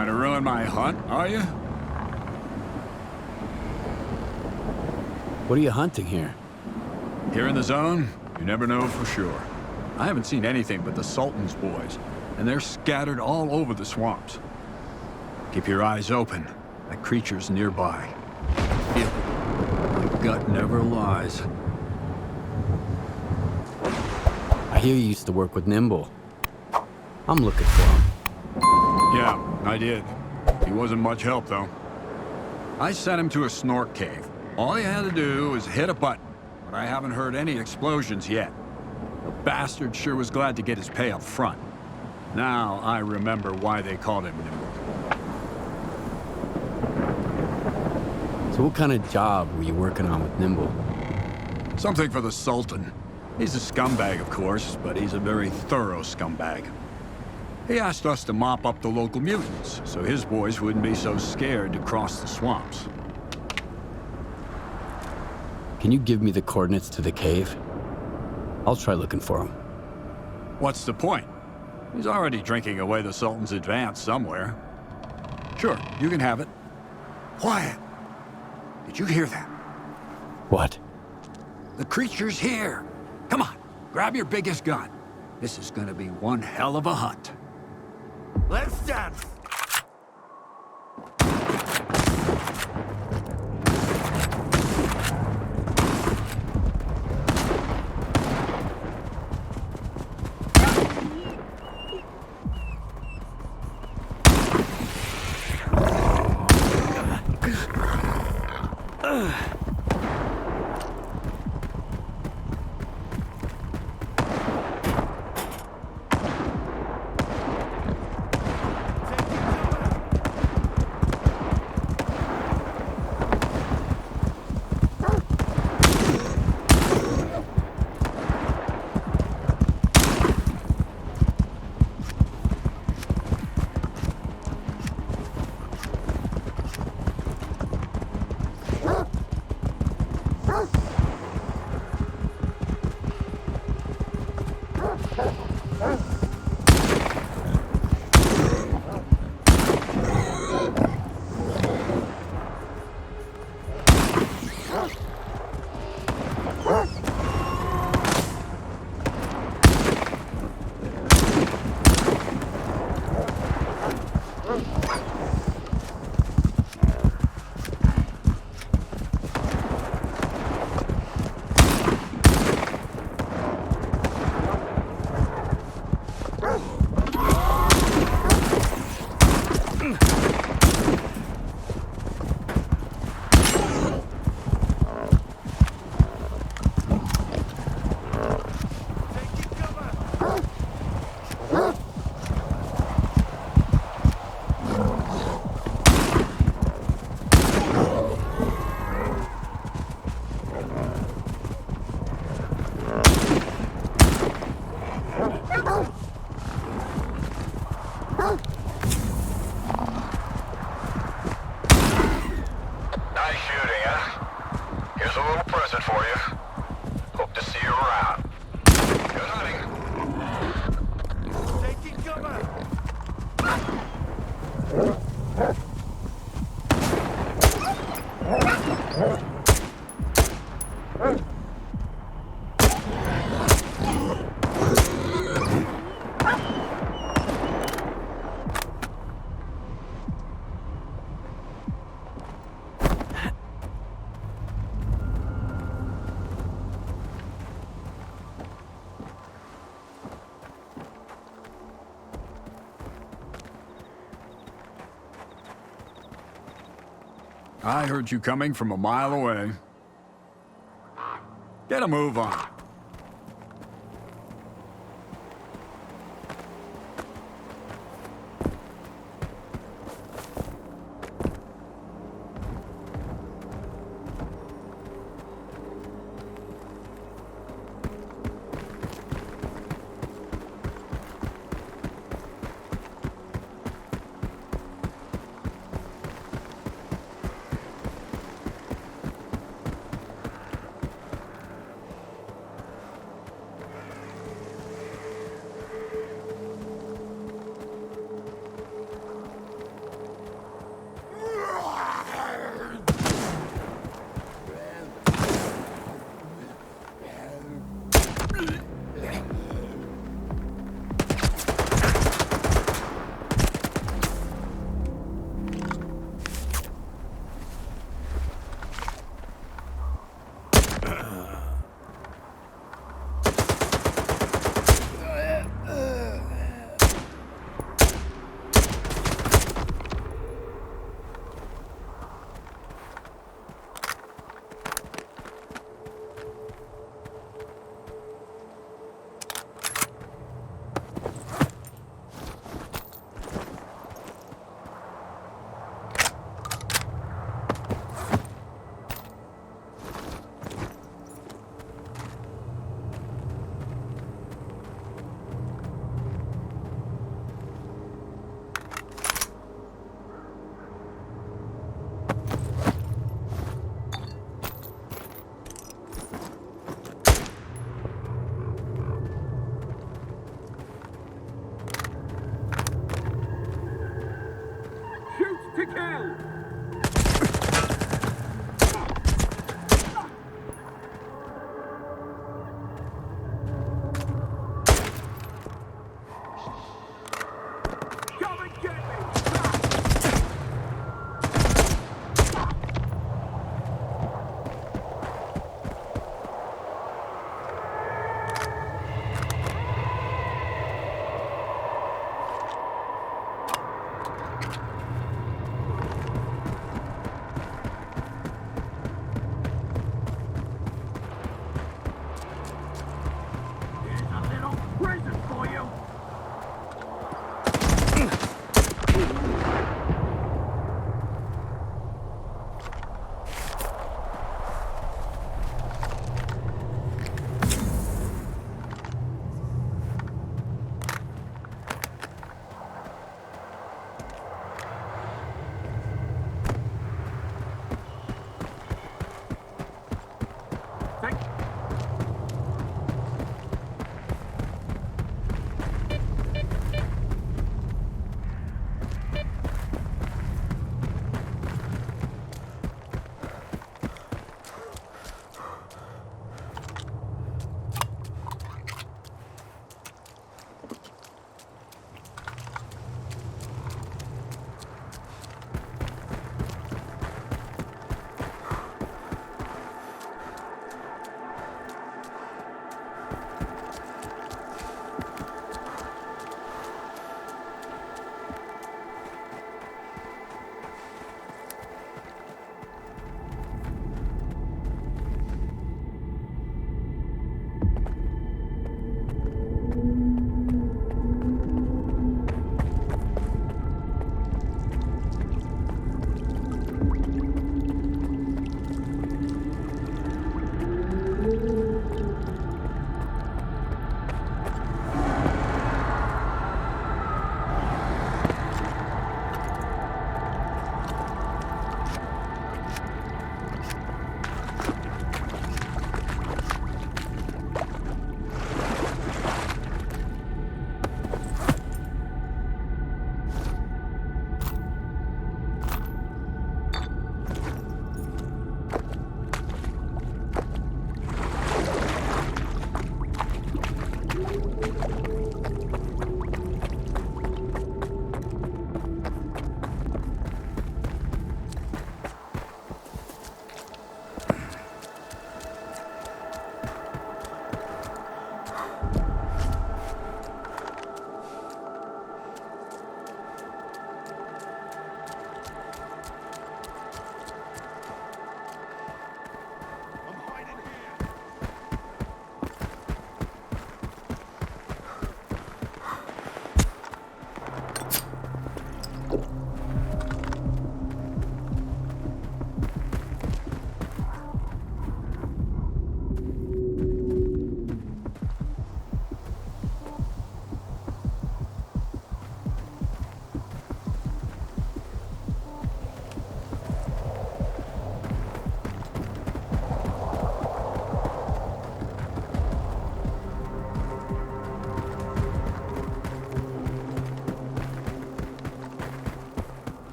Trying to ruin my hunt, are you? What are you hunting here? Here in the zone, you never know for sure. I haven't seen anything but the Sultan's boys, and they're scattered all over the swamps. Keep your eyes open. That creature's nearby. Feel it. My gut never lies. I hear you used to work with Nimble. I'm looking for him. Yeah, I did. He wasn't much help, though. I sent him to a snort cave. All he had to do was hit a button, but I haven't heard any explosions yet. The bastard sure was glad to get his pay up front. Now I remember why they called him Nimble. So what kind of job were you working on with Nimble? Something for the Sultan. He's a scumbag, of course, but he's a very thorough scumbag. He asked us to mop up the local mutants, so his boys wouldn't be so scared to cross the swamps. Can you give me the coordinates to the cave? I'll try looking for him. What's the point? He's already drinking away the Sultan's advance somewhere. Sure, you can have it. Quiet! Did you hear that? What? The creature's here! Come on, grab your biggest gun. This is gonna be one hell of a hunt. Let's dance! I heard you coming from a mile away. Get a move on.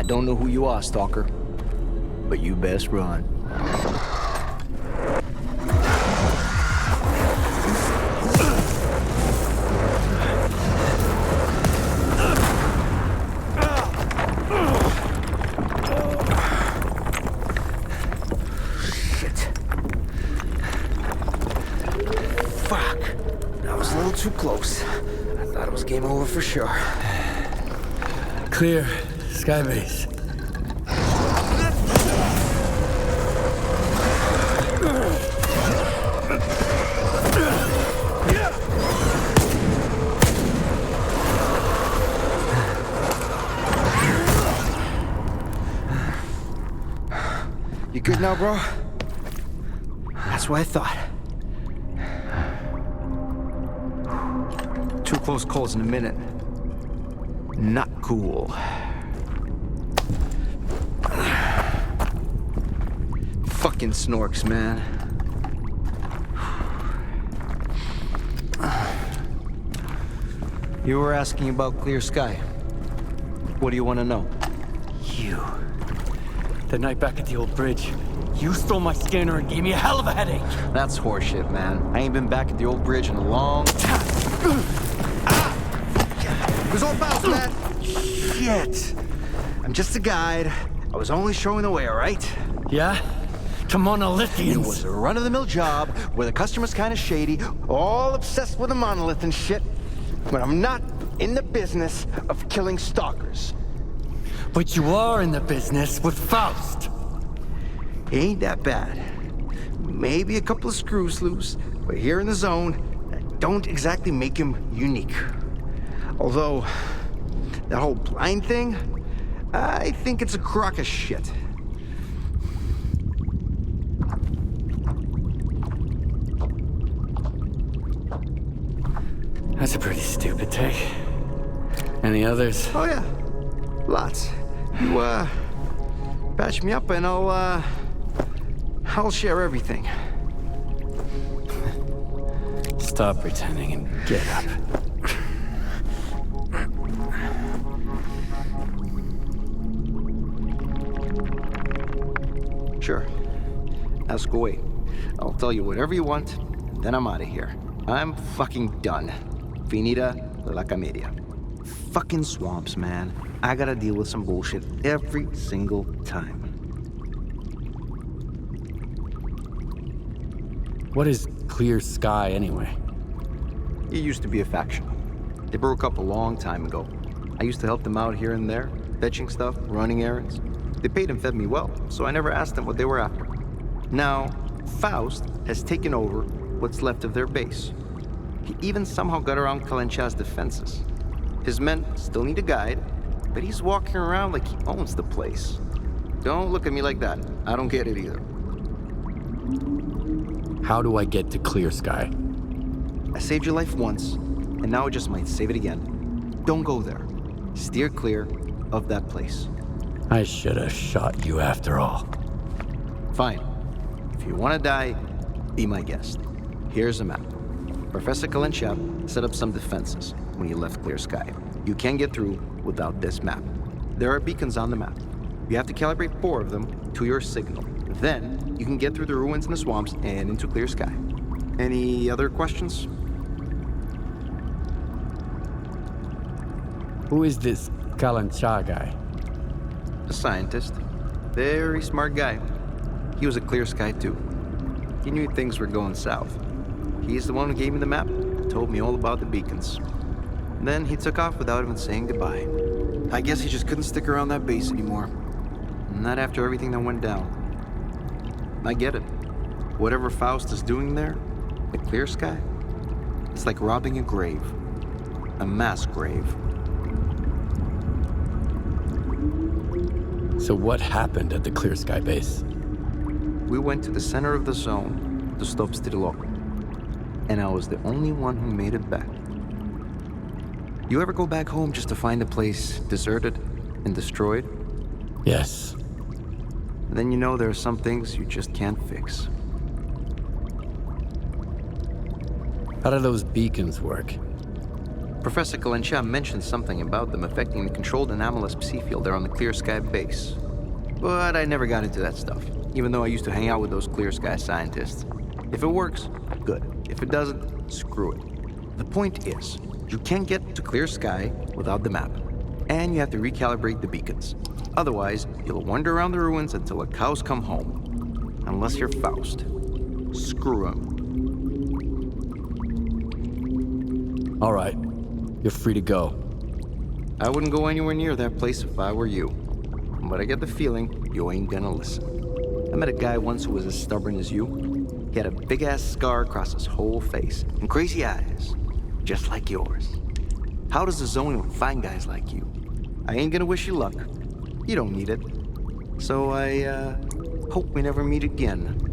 don't know who you are, Stalker, but you best run. Too close. I thought it was game over for sure. Clear. Skybase. You good now, bro? That's what I thought. Two close calls in a minute. Not cool. Fucking snorks, man. You were asking about clear sky. What do you want to know? You. The night back at the old bridge, you stole my scanner and gave me a hell of a headache. That's horseshit, man. I ain't been back at the old bridge in a long time. It was all about, man. Shit. I'm just a guide. I was only showing the way, all right? Yeah? To monolithians. It was a run-of-the-mill job where the customer's kind of shady, all obsessed with a monolith and shit. But I'm not in the business of killing stalkers. But you are in the business with Faust. Ain't that bad. Maybe a couple of screws loose, but here in the zone, that don't exactly make him unique. Although, that whole blind thing, I think it's a crock of shit. That's a pretty stupid take. Any others? Oh yeah, lots. You, patch me up and I'll share everything. Stop pretending and get up. Sure. Ask away. I'll tell you whatever you want, then I'm out of here. I'm fucking done. Finita la comedia. Fucking swamps, man. I gotta deal with some bullshit every single time. What is clear sky anyway? It used to be a faction. They broke up a long time ago. I used to help them out here and there, fetching stuff, running errands. They paid and fed me well, so I never asked them what they were after. Now, Faust has taken over what's left of their base. He even somehow got around Kalencha's defenses. His men still need a guide, but he's walking around like he owns the place. Don't look at me like that. I don't get it either. How do I get to clear sky? I saved your life once, and now I just might save it again. Don't go there. Steer clear of that place. I should have shot you after all. Fine. If you want to die, be my guest. Here's a map. Professor Kalencha set up some defenses when he left Clear Sky. You can't get through without this map. There are beacons on the map. You have to calibrate 4 of them to your signal. Then, you can get through the ruins in the swamps and into Clear Sky. Any other questions? Who is this Kalancha guy? A scientist. Very smart guy. He was a Clear Sky too. He knew things were going south. He's the one who gave me the map, told me all about the beacons. Then he took off without even saying goodbye. I guess he just couldn't stick around that base anymore. Not after everything that went down. I get it. Whatever Faust is doing there, the Clear Sky, it's like robbing a grave. A mass grave. So what happened at the Clear Sky base? We went to the center of the zone to stop S.T.A.L.K.E.R. And I was the only one who made it back. You ever go back home just to find the place deserted and destroyed? Yes. Then you know there are some things you just can't fix. How do those beacons work? Professor Kalensha mentioned something about them affecting the controlled anomalous psi field there on the Clear Sky base. But I never got into that stuff, even though I used to hang out with those Clear Sky scientists. If it works, good. If it doesn't, screw it. The point is, you can't get to Clear Sky without the map, and you have to recalibrate the beacons. Otherwise, you'll wander around the ruins until the cows come home. Unless you're Faust. Screw 'em. All right. You're free to go. I wouldn't go anywhere near that place if I were you. But I get the feeling you ain't gonna listen. I met a guy once who was as stubborn as you. He had a big-ass scar across his whole face and crazy eyes, just like yours. How does the zone find guys like you? I ain't gonna wish you luck. You don't need it. So I, hope we never meet again.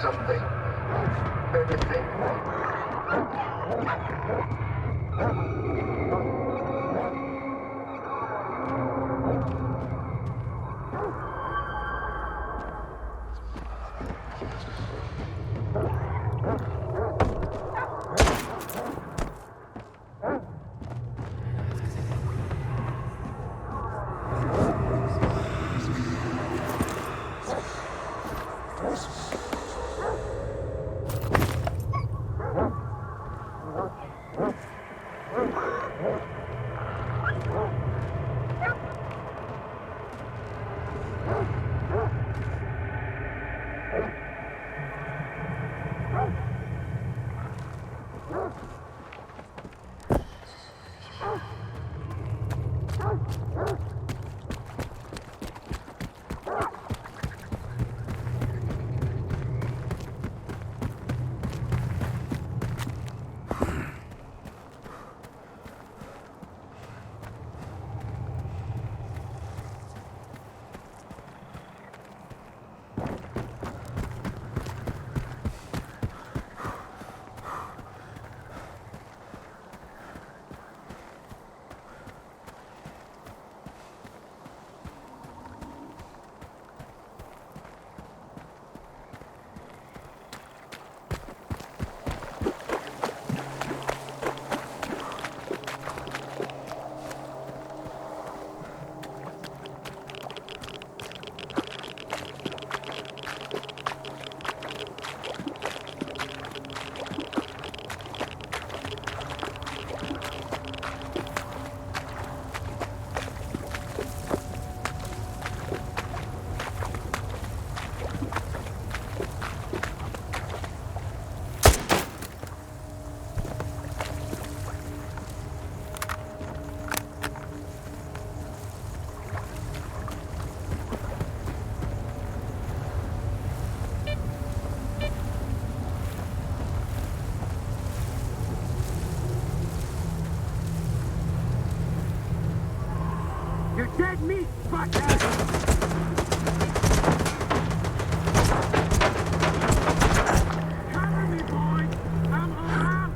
something. Anything. You're dead meat, fucker! Cover me, boys! I'm all out!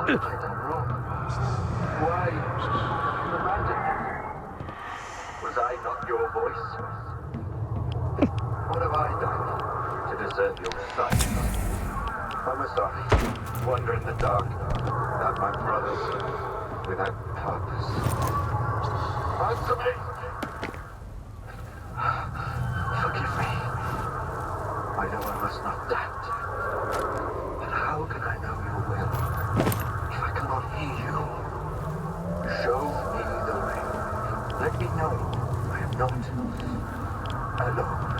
What have I done wrong? Why you abandoned me? Was I not your voice? What have I done to deserve your sight? Why must I wander in the dark without my brothers, without purpose? Answer me! Forgive me. I know I must not doubt. But how can I know your will if I cannot hear you? Show me the way. Let me know I am not alone.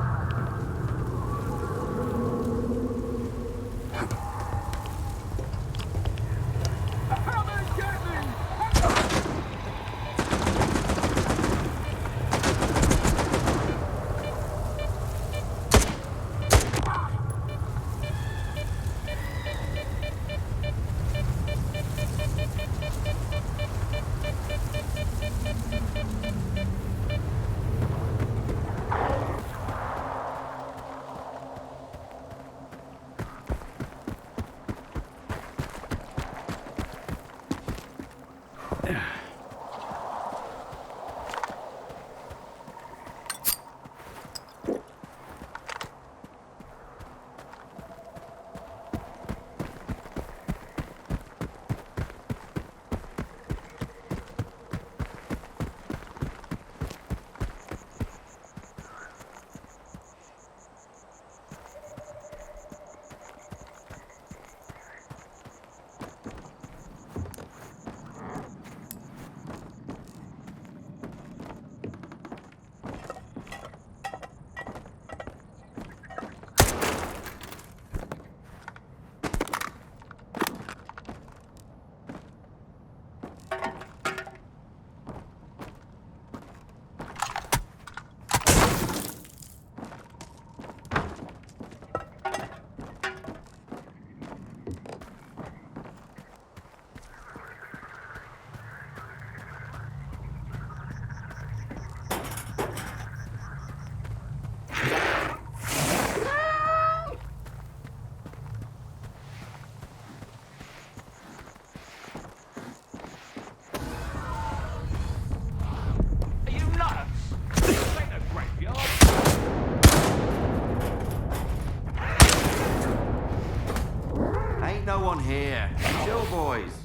one here. Chill, boys.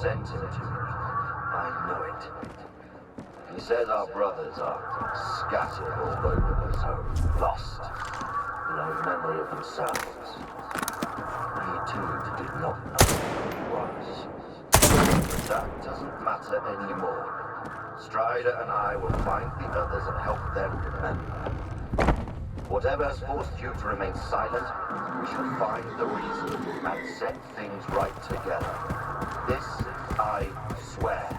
Sent him to me. I know it. He says our brothers are scattered all over the zone, lost, no memory of themselves. He too did not know who he was. But that doesn't matter anymore. Strider and I will find the others and help them remember. Whatever has forced you to remain silent, we shall find the reason and set things right together. This I swear.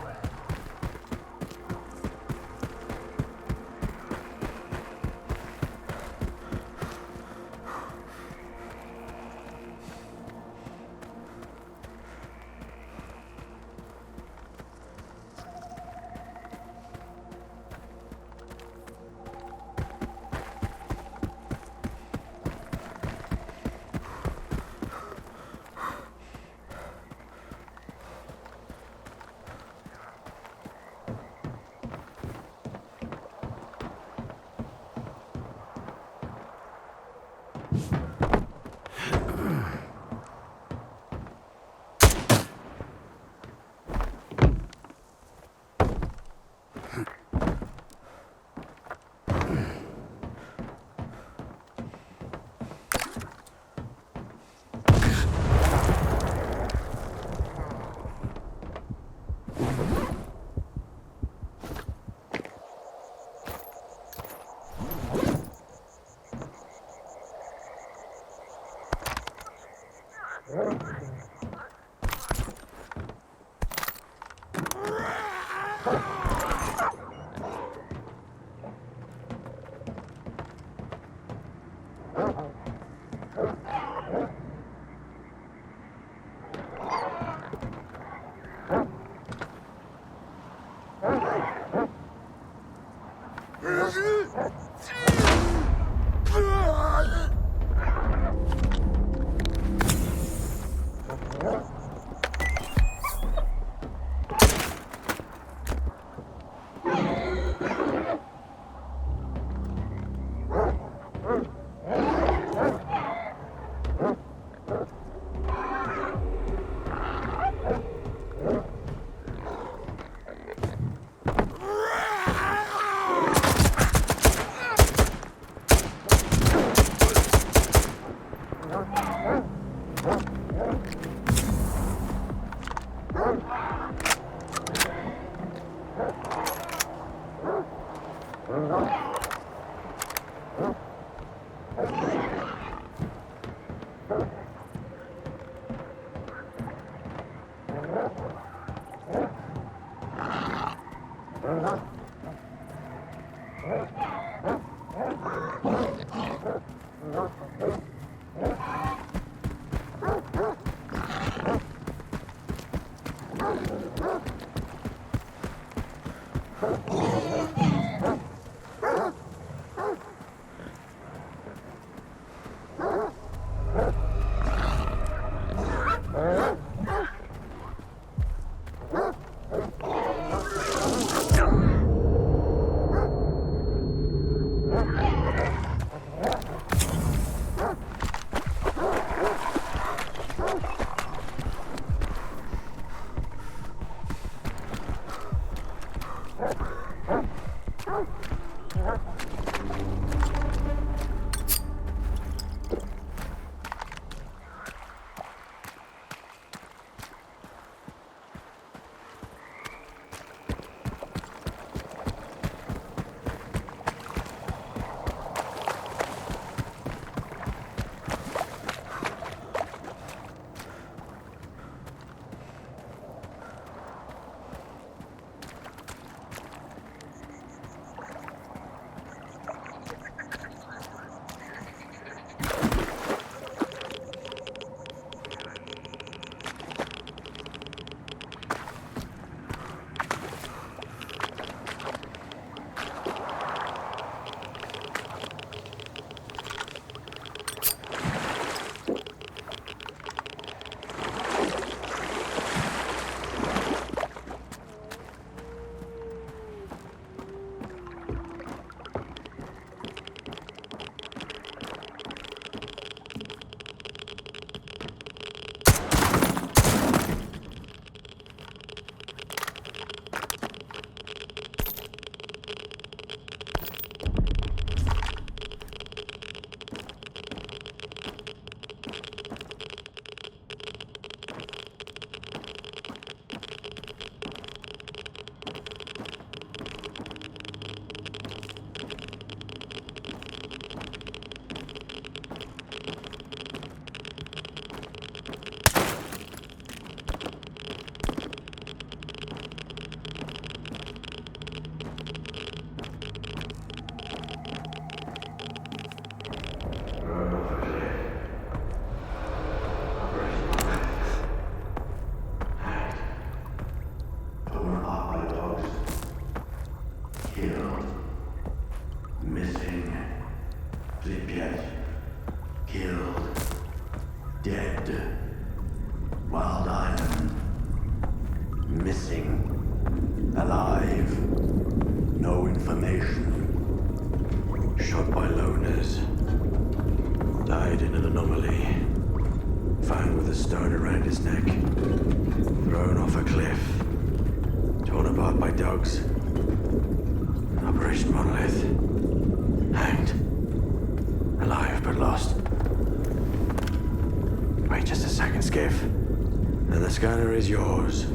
Scanner is yours.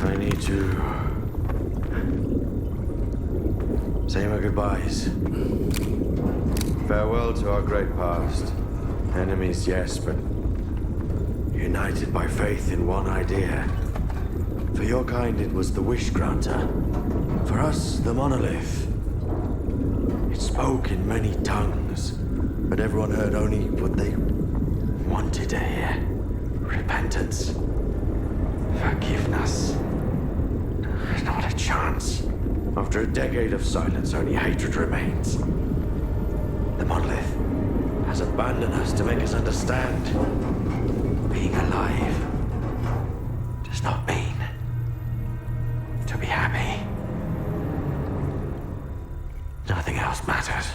I need to say my goodbyes. Farewell to our great past. Enemies, yes, but united by faith in one idea. For your kind, it was the wish granter. For us, the monolith. It spoke in many tongues, but everyone heard only what they wanted to hear. Repentance. Forgiveness. Not a chance. After a decade of silence, only hatred remains. The monolith has abandoned us to make us understand. Being alive does not mean to be happy. Nothing else matters.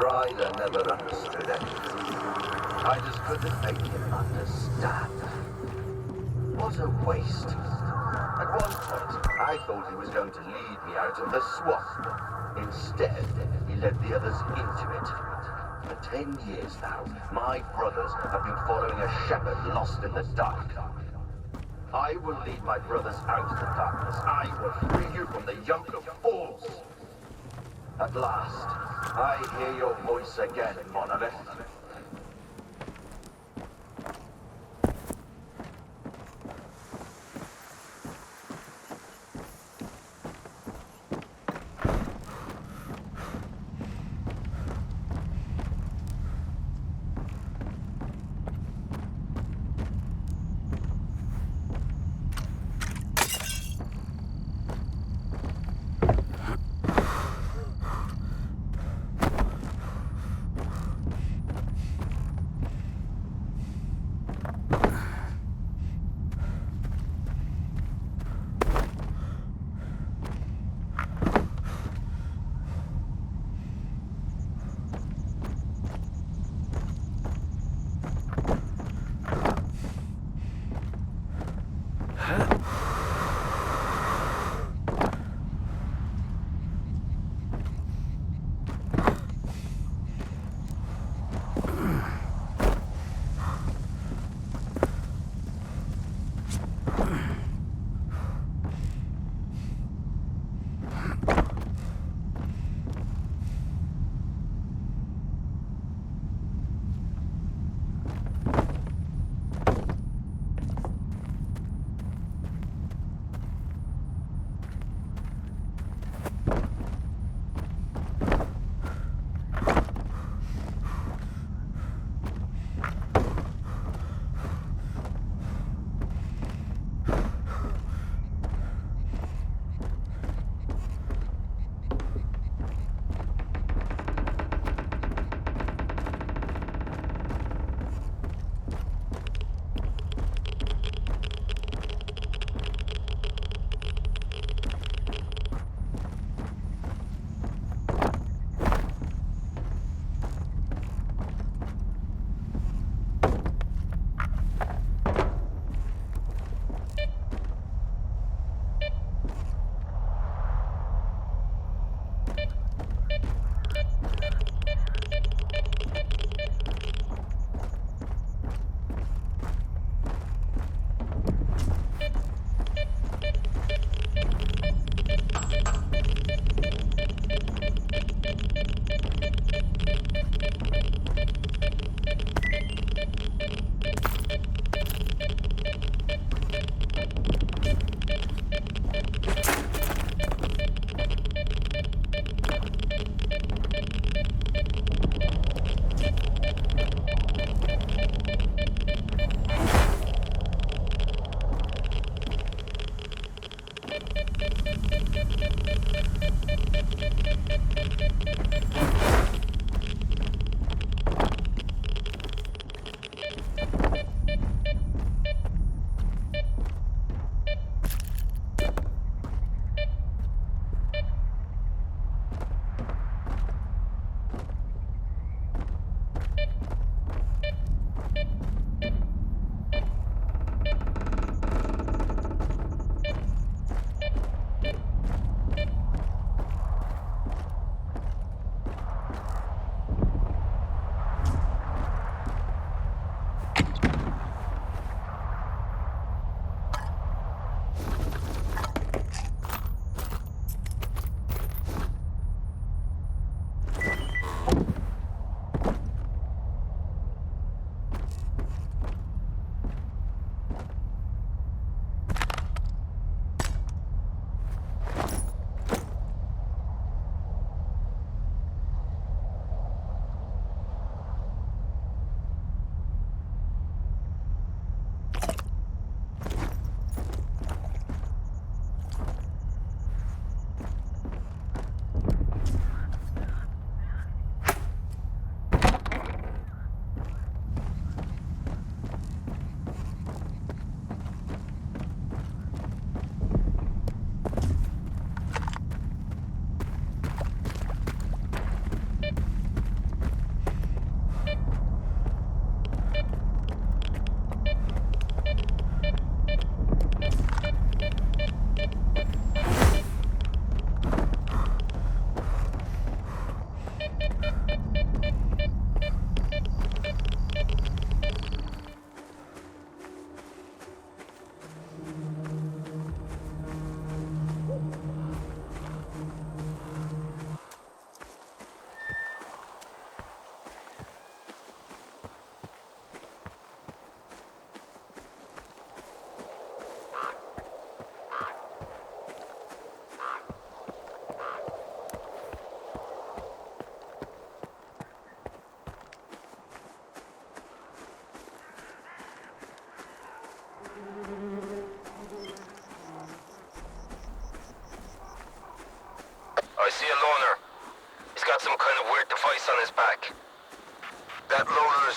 Strider never understood anything. I just couldn't make him understand. What a waste. At one point, I thought he was going to lead me out of the swamp. Instead, he led the others into it. For 10 years now, my brothers have been following a shepherd lost in the dark. I will lead my brothers out of the darkness. I will free you from the yoke of fools. At last, I hear your voice again, Monolith.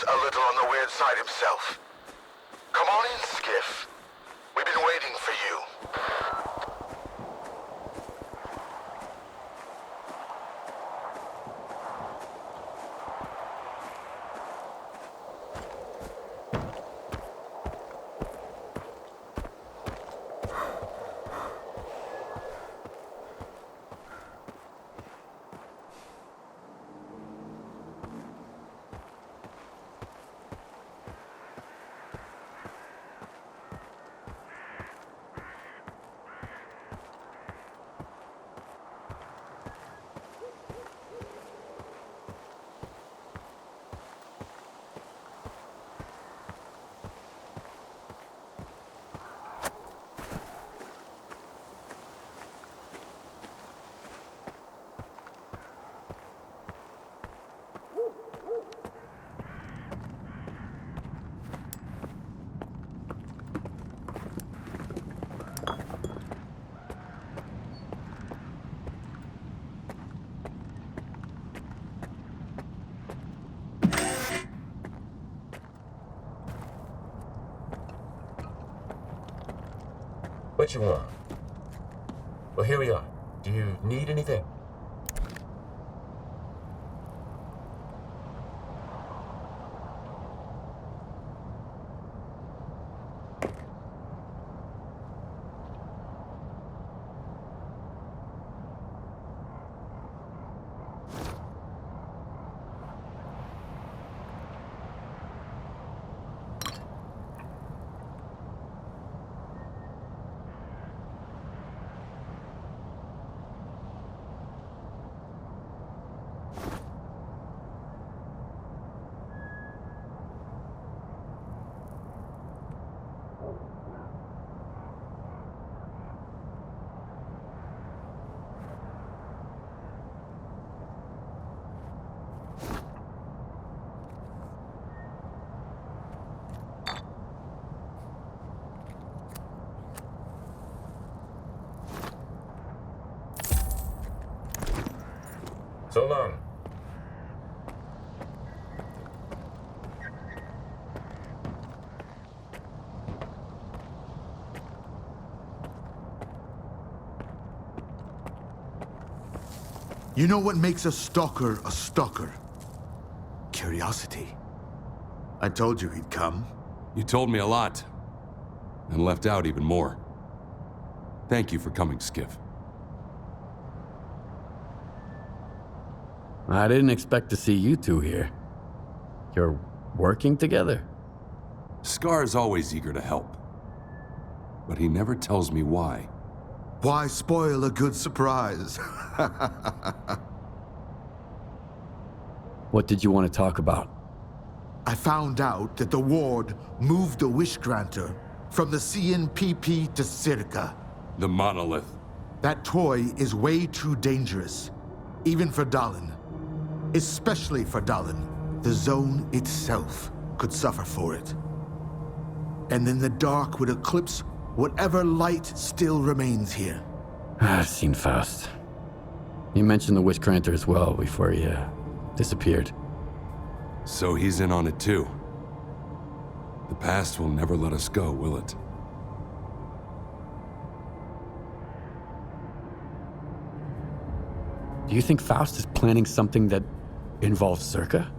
a little on the weird side himself. Come on in, Skiff. We've been waiting for you. What you want? Well, here we are. Do you need anything? So long. You know what makes a stalker a stalker? Curiosity. I told you he'd come. You told me a lot, and left out even more. Thank you for coming, Skiff. I didn't expect to see you two here. You're working together? Scar is always eager to help, but he never tells me why. Why spoil a good surprise? What did you want to talk about? I found out that the ward moved the wish granter from the CNPP to S.T.A.L.K.E.R. The monolith. That toy is way too dangerous, even for Dallin. Especially for Dallin. The zone itself could suffer for it. And then the dark would eclipse whatever light still remains here. I've seen Faust. You mentioned the wish granter as well before he disappeared. So he's in on it too. The past will never let us go, will it? Do you think Faust is planning something that involves S.T.A.L.K.E.R?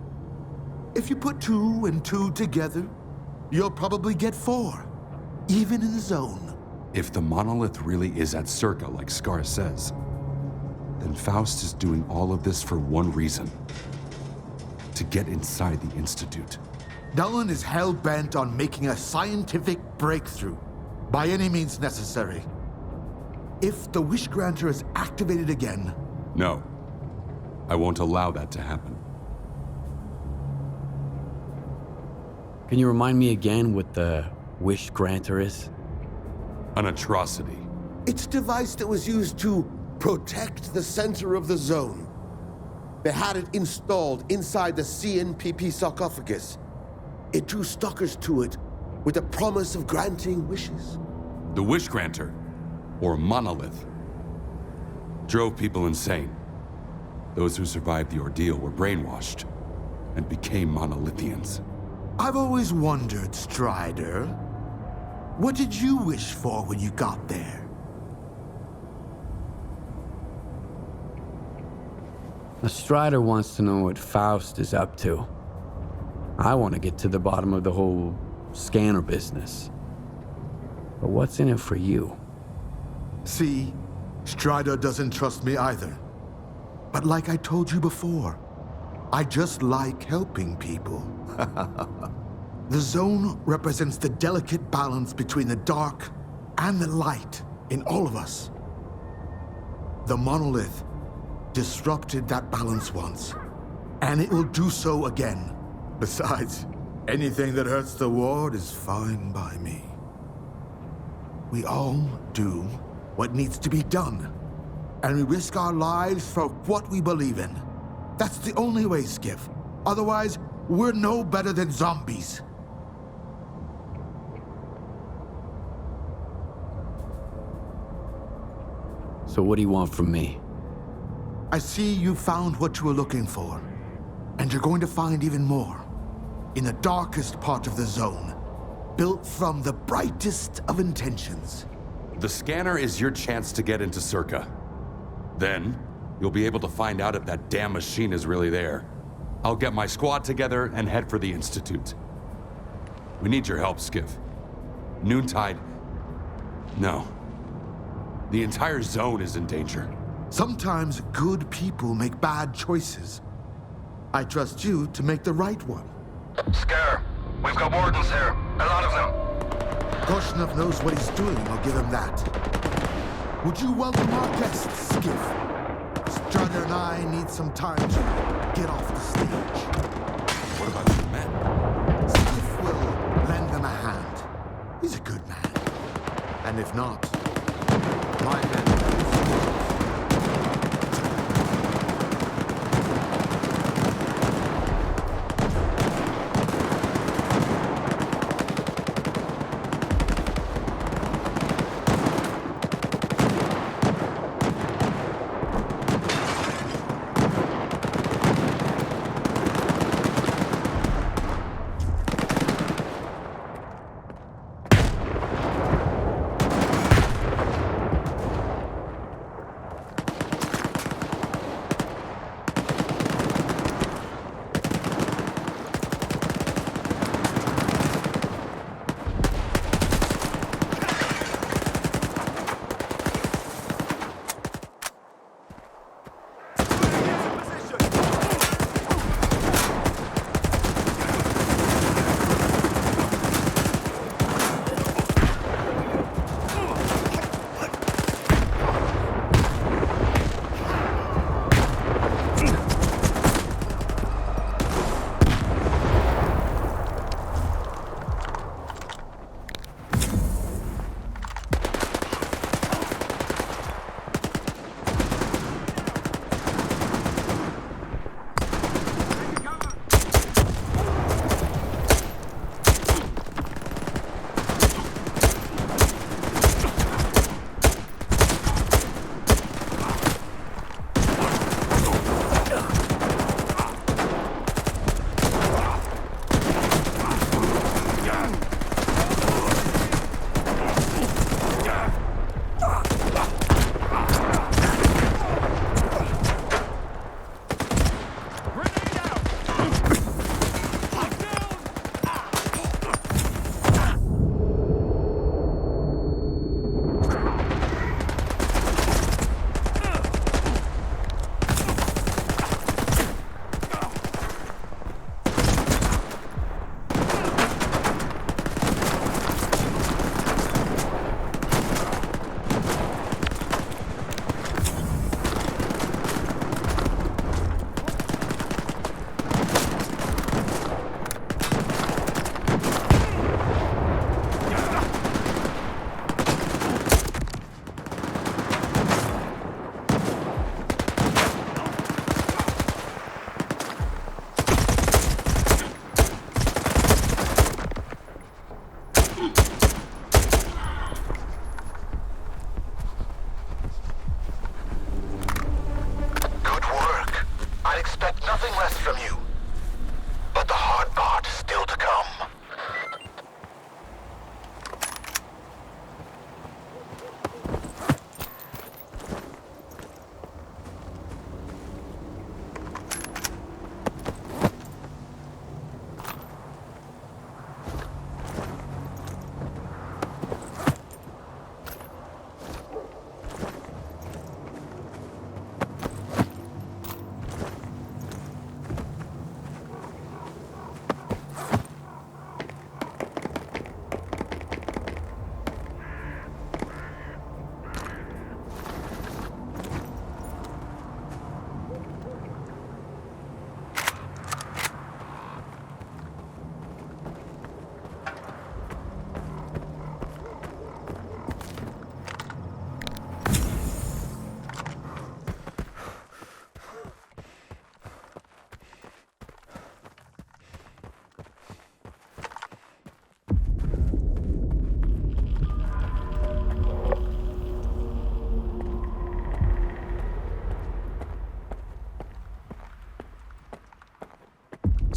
If you put 2 and 2 together, you'll probably get 4, even in the zone. If the monolith really is at S.T.A.L.K.E.R like Scar says, then Faust is doing all of this for one reason. To get inside the Institute. Dallin is hell-bent on making a scientific breakthrough, by any means necessary. If the wish granter is activated again... No. I won't allow that to happen. Can you remind me again what the wish granter is? An atrocity. It's a device that was used to protect the center of the zone. They had it installed inside the CNPP sarcophagus. It drew stalkers to it with the promise of granting wishes. The wish granter, or monolith, drove people insane. Those who survived the ordeal were brainwashed and became monolithians. I've always wondered, Strider, what did you wish for when you got there? The Strider wants to know what Faust is up to. I want to get to the bottom of the whole scanner business. But what's in it for you? See, Strider doesn't trust me either. But like I told you before, I just like helping people. The zone represents the delicate balance between the dark and the light in all of us. The monolith disrupted that balance once, and it will do so again. Besides, anything that hurts the ward is fine by me. We all do what needs to be done, and we risk our lives for what we believe in. That's the only way, Skiff. Otherwise, we're no better than zombies. So what do you want from me? I see you found what you were looking for, and you're going to find even more in the darkest part of the zone, built from the brightest of intentions. The scanner is your chance to get into S.T.A.L.K.E.R. Then, you'll be able to find out if that damn machine is really there. I'll get my squad together and head for the Institute. We need your help, Skiff. Noontide... No. The entire zone is in danger. Sometimes good people make bad choices. I trust you to make the right one. S.T.A.L.K.E.R. We've got wardens here. A lot of them. Korshunov knows what he's doing, I'll give him that. Would you welcome our guests, Skiff? Strider and I need some time to get off the stage. What about your men? Skiff will lend them a hand. He's a good man. And if not, my men...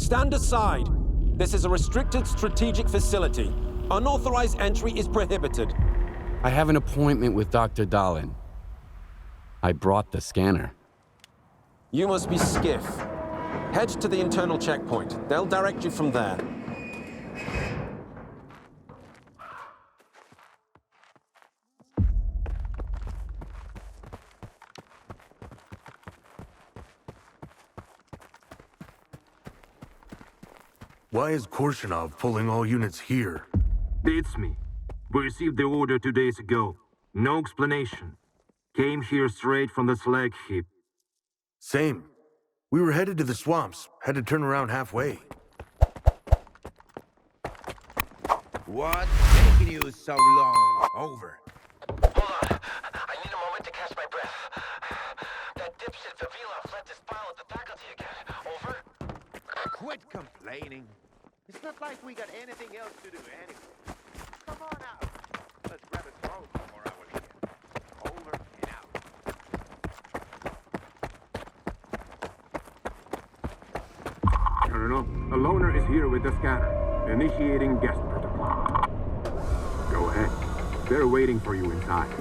stand aside. This is a restricted strategic facility. Unauthorized entry is prohibited. I have an appointment with Dr. Dahlin. I brought the scanner. You must be Skiff. Head to the internal checkpoint. They'll direct you from there. Why is Korshinov pulling all units here? Beats me. We received the order 2 days ago. No explanation. Came here straight from the slag heap. Same. We were headed to the swamps. Had to turn around halfway. What's taking you so long? Over. Hold on. I need a moment to catch my breath. That dipshit Vavilov let this pile at the faculty again. Over. Quit complaining. It's not like we got anything else to do anyway. Come on out. Let's grab a smoke before I will leave. Over and out. Colonel, a loner is here with the scanner. Initiating guest protocol. Go ahead. They're waiting for you inside.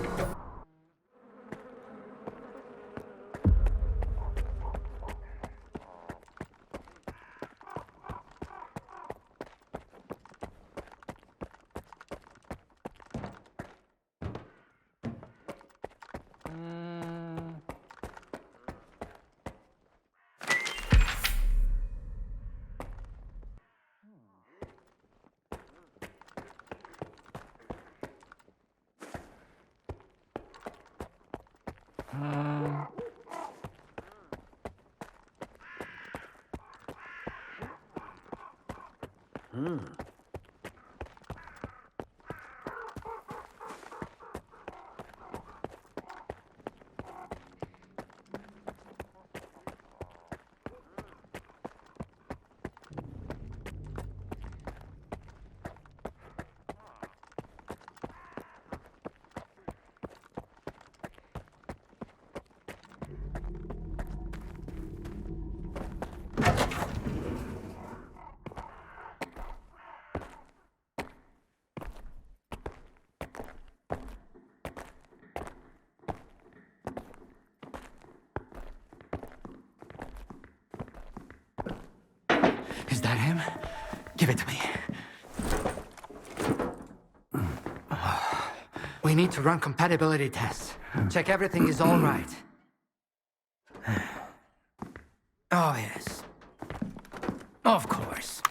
Is that him? Give it to me. We need to run compatibility tests. Check everything is all right. Oh, yes. Of course.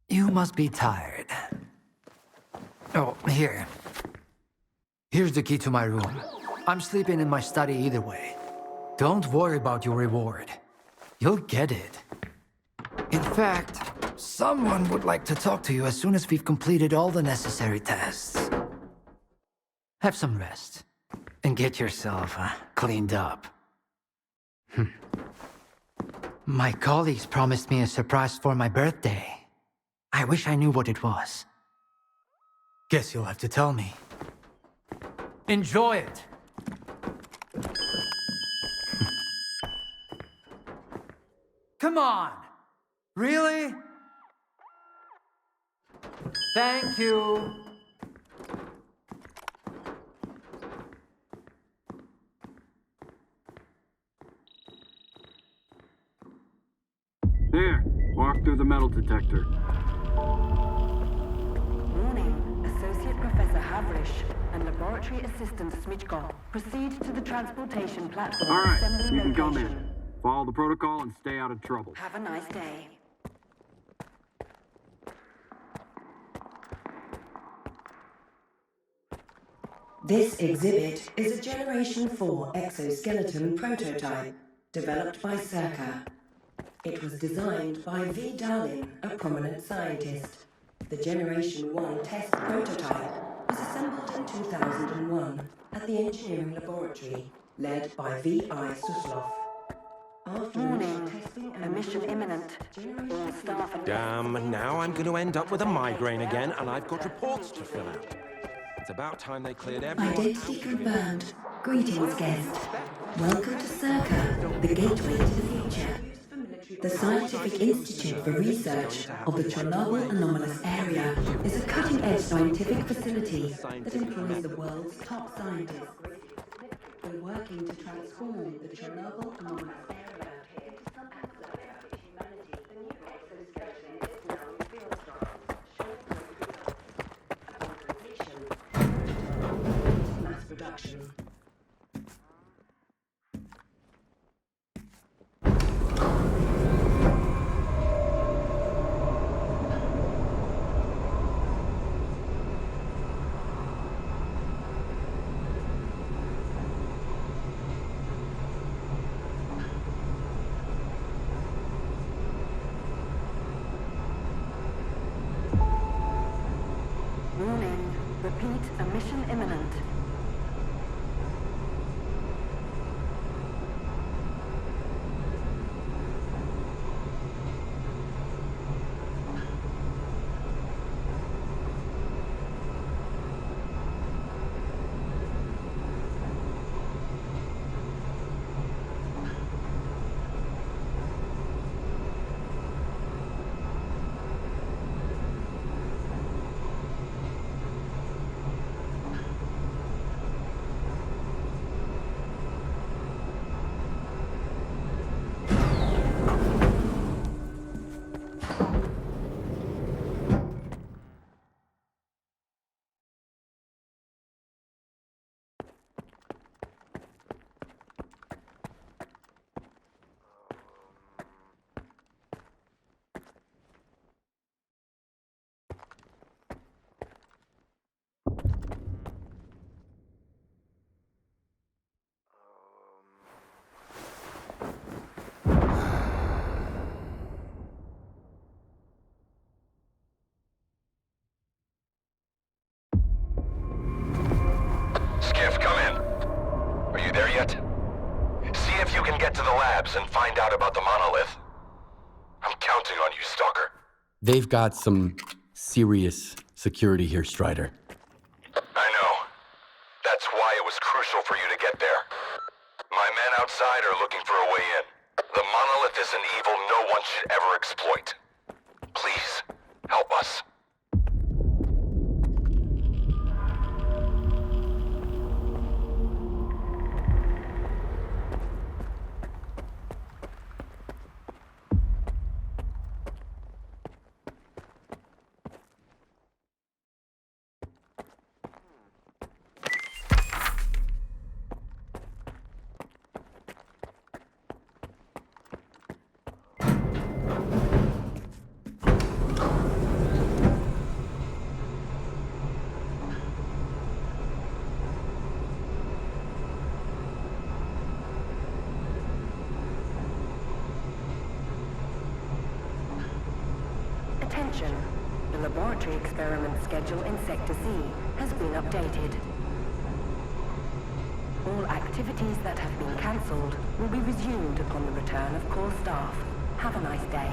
You must be tired. Oh, here. Here's the key to my room. I'm sleeping in my study either way. Don't worry about your reward. You'll get it. In fact, someone would like to talk to you as soon as we've completed all the necessary tests. Have some rest, and get yourself cleaned up. My colleagues promised me a surprise for my birthday. I wish I knew what it was. Guess you'll have to tell me. Enjoy it! Come on! Really? Thank you! There! Walk through the metal detector. Warning. Associate Professor Havrish and Laboratory Assistant Smitchko proceed to the transportation platform. All right, assembly you can come location. in. Follow the protocol and stay out of trouble. Have a nice day. This exhibit is a Generation 4 exoskeleton prototype developed by S.T.A.L.K.E.R. It was designed by V. Dahlin, a prominent scientist. The Generation 1 test prototype was assembled in 2001 at the engineering laboratory led by V.I. Suslov. Warning. Emission imminent. All staff and... Damn, now I'm going to end up with a migraine again, and I've got reports to fill out. It's about time they cleared everyone. Identity confirmed. Greetings, guest. Welcome to S.T.A.L.K.E.R, the gateway to the future. The Scientific Institute for Research of the Chernobyl anomalous area is a cutting-edge scientific facility that employs the world's top scientists. We're working to transform the Chernobyl anomalous area into something closer to humanity. The new exoskeleton is now in field trials. Upon completion, mass production. Warning. Repeat, a mission imminent. Skiff, come in. Are you there yet? See if you can get to the labs and find out about the monolith. I'm counting on you, Stalker. They've got some serious security here, Strider. I know. That's why it was crucial for you to get there. My men outside are looking for a way in. The monolith is an evil no one should ever exploit. Please, help us. Attention. The laboratory experiment schedule in Sector C has been updated. All activities that have been cancelled will be resumed upon the return of core staff. Have a nice day.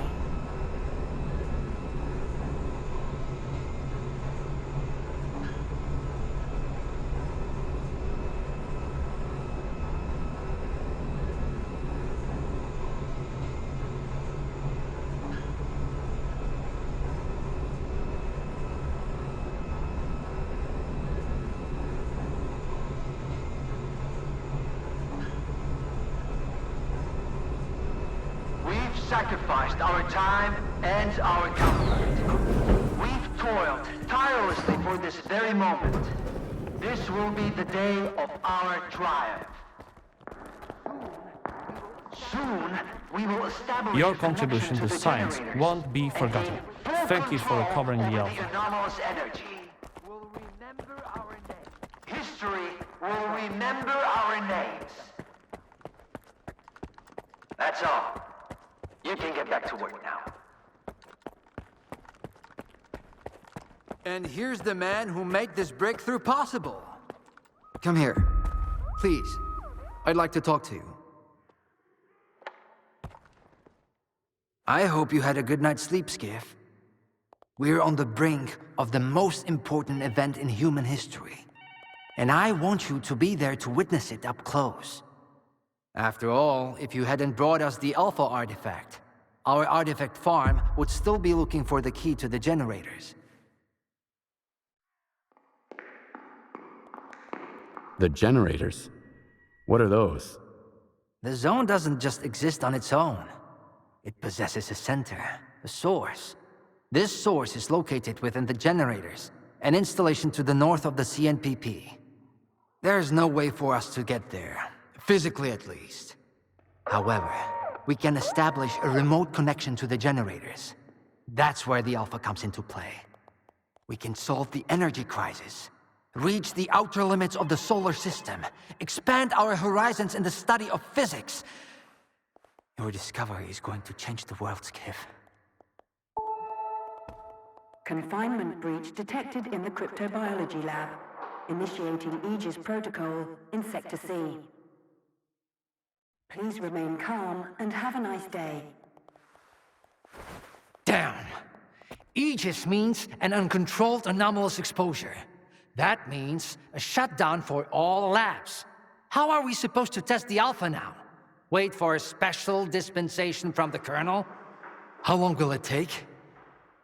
Sacrificed our time and our comfort. We've toiled tirelessly for this very moment. This will be the day of our triumph. Soon, we will establish Your contribution to science won't be forgotten. Thank you for recovering the Alpha. Anomalous energy. Will remember our names. History will remember our names. That's all. You can get back to work now. And here's the man who made this breakthrough possible. Come here. Please. I'd like to talk to you. I hope you had a good night's sleep, Skiff. We're on the brink of the most important event in human history. And I want you to be there to witness it up close. After all, if you hadn't brought us the Alpha artifact, our artifact farm would still be looking for the key to the generators. The generators? What are those? The zone doesn't just exist on its own. It possesses a center, a source. This source is located within the generators, an installation to the north of the CNPP. There's no way for us to get there, physically at least. However, we can establish a remote connection to the generators. That's where the Alpha comes into play. We can solve the energy crisis, reach the outer limits of the solar system, expand our horizons in the study of physics. Your discovery is going to change the world, Skiff. Confinement breach detected in the cryptobiology lab. Initiating Aegis protocol in Sector C. Please remain calm and have a nice day. Damn! Aegis means an uncontrolled anomalous exposure. That means a shutdown for all labs. How are we supposed to test the Alpha now? Wait for a special dispensation from the Colonel? How long will it take?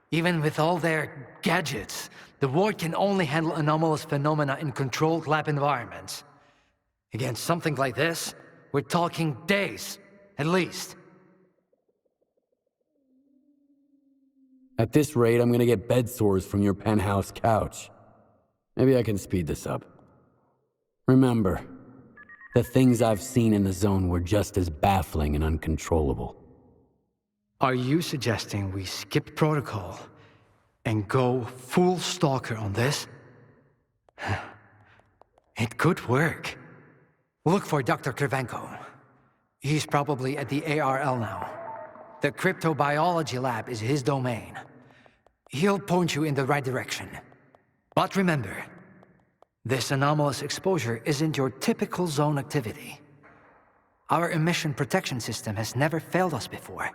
Even with all their gadgets, the Ward can only handle anomalous phenomena in controlled lab environments. Against something like this, we're talking days, at least. At this rate, I'm gonna get bed sores from your penthouse couch. Maybe I can speed this up. Remember, the things I've seen in the zone were just as baffling and uncontrollable. Are you suggesting we skip protocol and go full Stalker on this? It could work. Look for Dr. Krivenko. He's probably at the ARL now. The cryptobiology lab is his domain. He'll point you in the right direction. But remember, this anomalous exposure isn't your typical zone activity. Our emission protection system has never failed us before.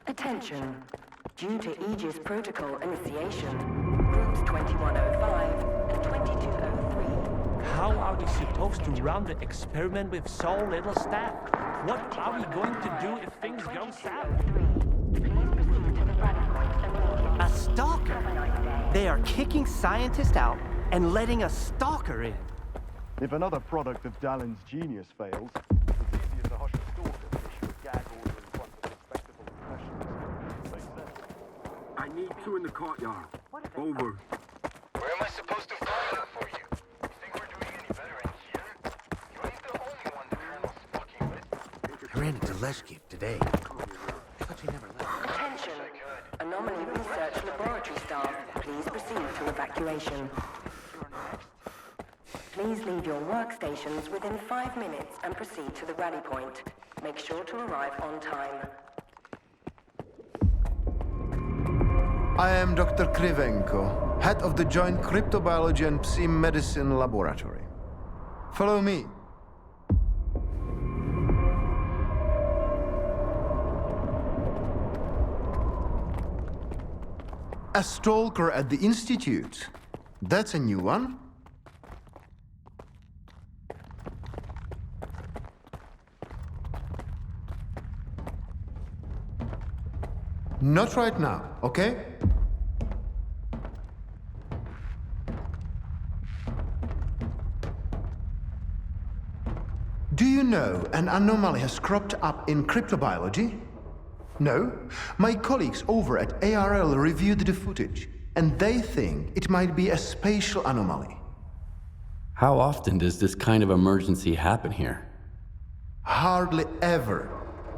Attention. Due to Aegis protocol initiation, groups 2105 and 2203. How are we supposed to run the experiment with so little staff? What are we going to do if things go south? A stalker? They are kicking scientists out and letting a stalker in. If another product of Dallin's genius fails, it's as easy as a hush of Stalker to issue a gag order in front of respectable professionals. Makes sense. I need two in the courtyard. Over. Where am I supposed to find them for you? You think we're doing any better in here? You ain't the only one the Colonel's fucking with. I ran into Lesky today. I thought you never left. Attention. Anomaly research laboratory staff, please proceed to evacuation. Please leave your workstations within 5 minutes and proceed to the rally point. Make sure to arrive on time. I am Dr. Krivenko, head of the Joint Cryptobiology and Psi Medicine Laboratory. Follow me. A Stalker at the Institute. That's a new one. Not right now, okay? Do you know an anomaly has cropped up in cryptobiology? No? My colleagues over at ARL reviewed the footage, and they think it might be a spatial anomaly. How often does this kind of emergency happen here? Hardly ever.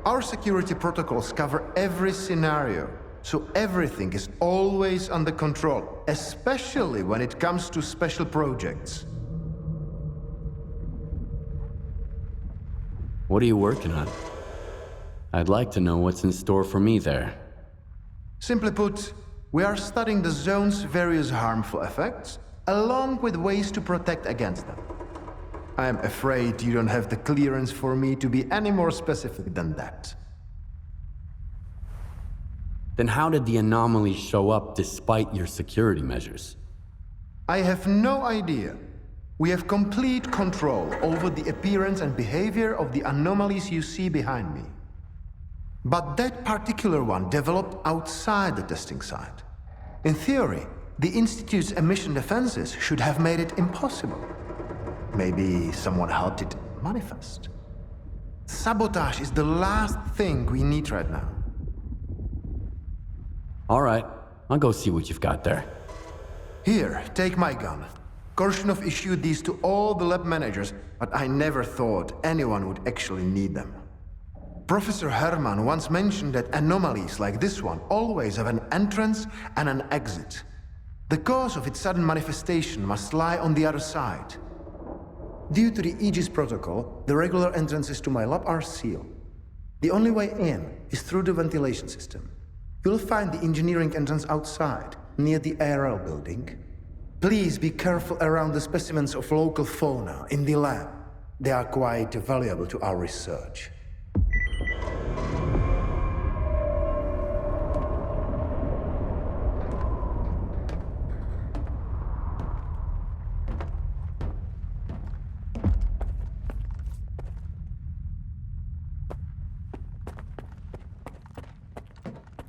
Our security protocols cover every scenario, so everything is always under control, especially when it comes to special projects. What are you working on? I'd like to know what's in store for me there. Simply put, we are studying the zone's various harmful effects, along with ways to protect against them. I am afraid you don't have the clearance for me to be any more specific than that. Then how did the anomalies show up despite your security measures? I have no idea. We have complete control over the appearance and behavior of the anomalies you see behind me. But that particular one developed outside the testing site. In theory, the Institute's emission defenses should have made it impossible. Maybe someone helped it manifest. Sabotage is the last thing we need right now. All right, I'll go see what you've got there. Here, take my gun. Korshunov issued these to all the lab managers, but I never thought anyone would actually need them. Professor Herman once mentioned that anomalies like this one always have an entrance and an exit. The cause of its sudden manifestation must lie on the other side. Due to the Aegis protocol, the regular entrances to my lab are sealed. The only way in is through the ventilation system. You'll find the engineering entrance outside, near the ARL building. Please be careful around the specimens of local fauna in the lab. They are quite valuable to our research.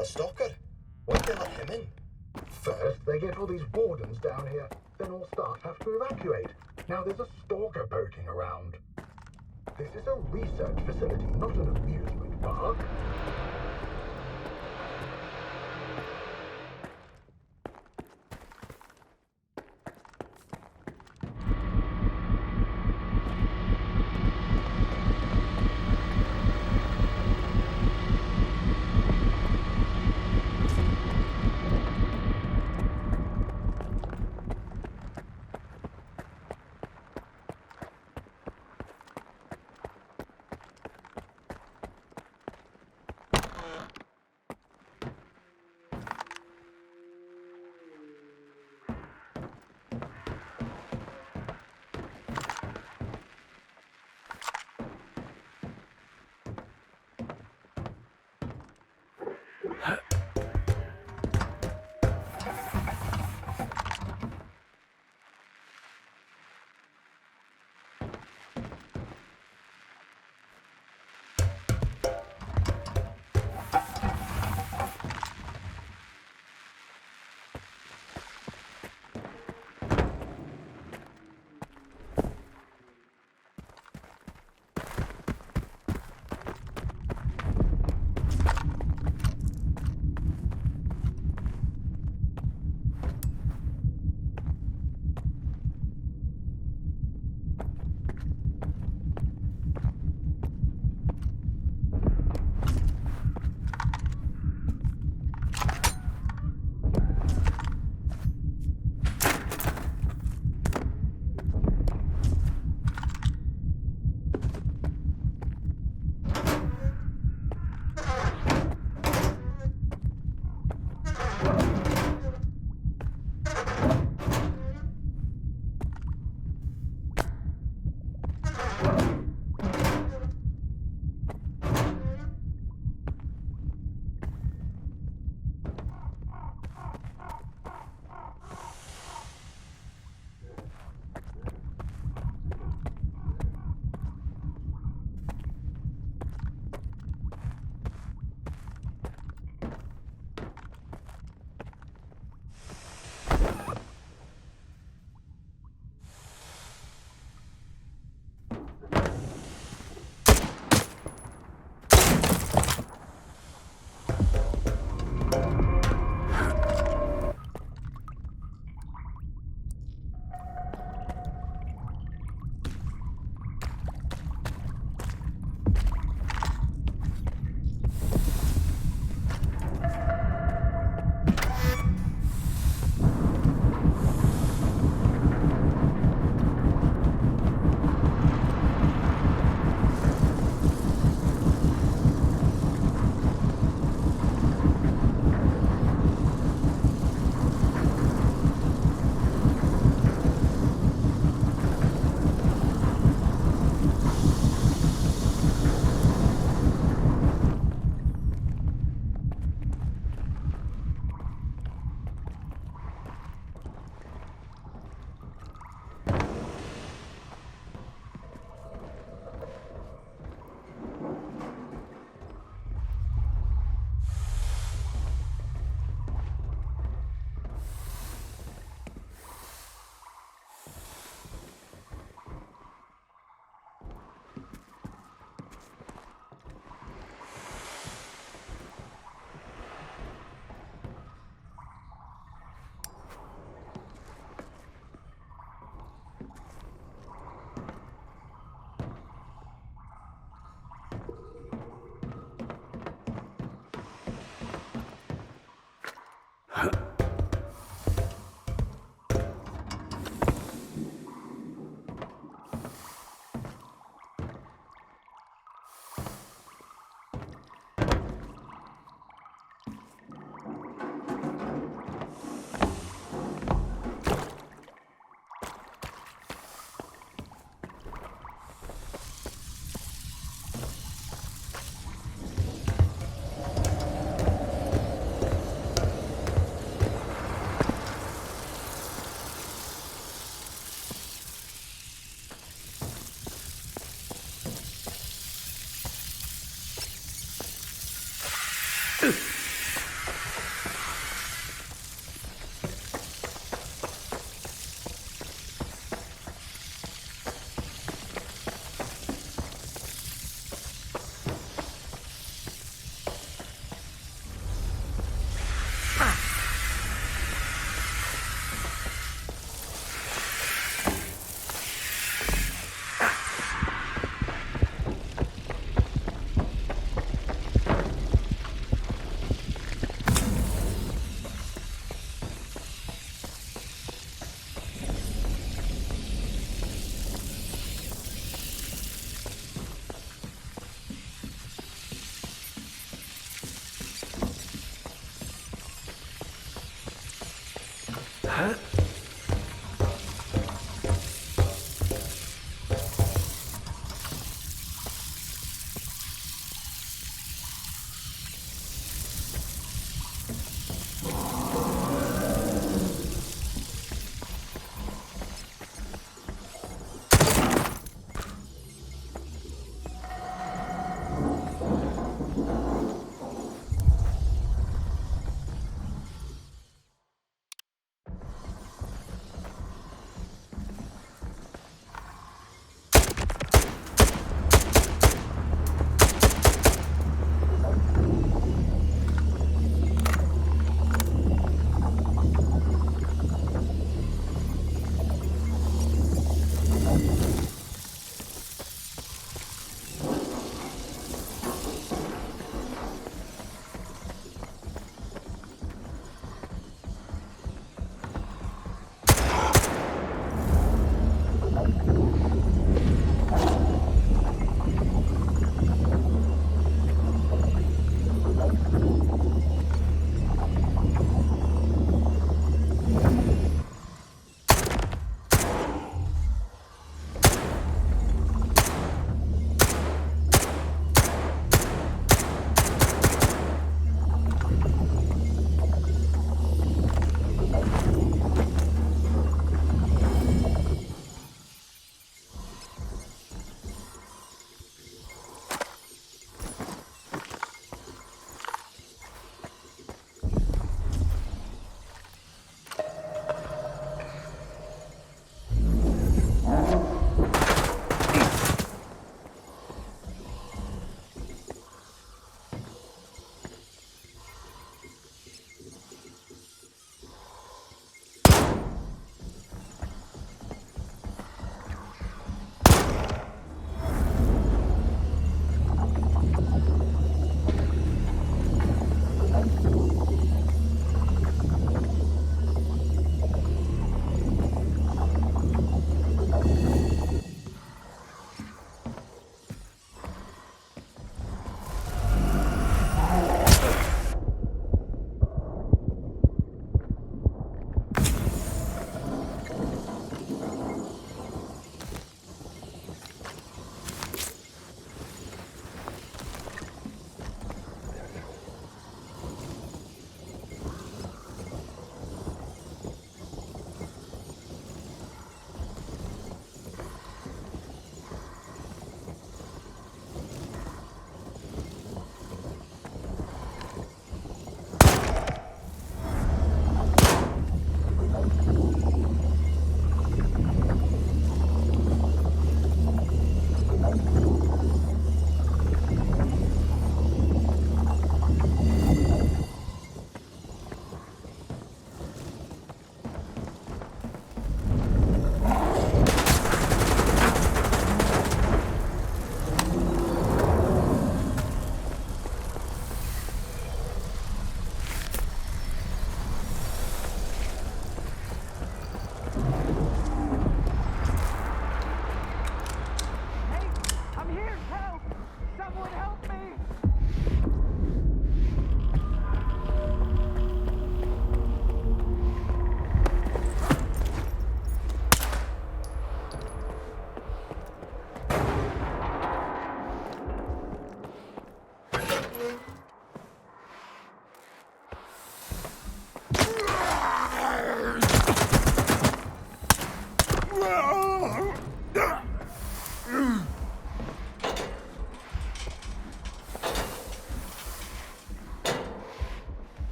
A stalker? Why'd they let him in? First, they get all these wardens down here, then all staff have to evacuate. Now there's a stalker poking around. This is a research facility, not an amusement park.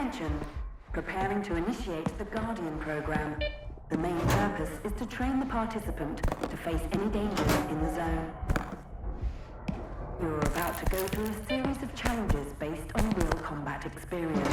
Attention. Preparing to initiate the Guardian program. The main purpose is to train the participant to face any dangers in the zone. You're about to go through a series of challenges based on real combat experience.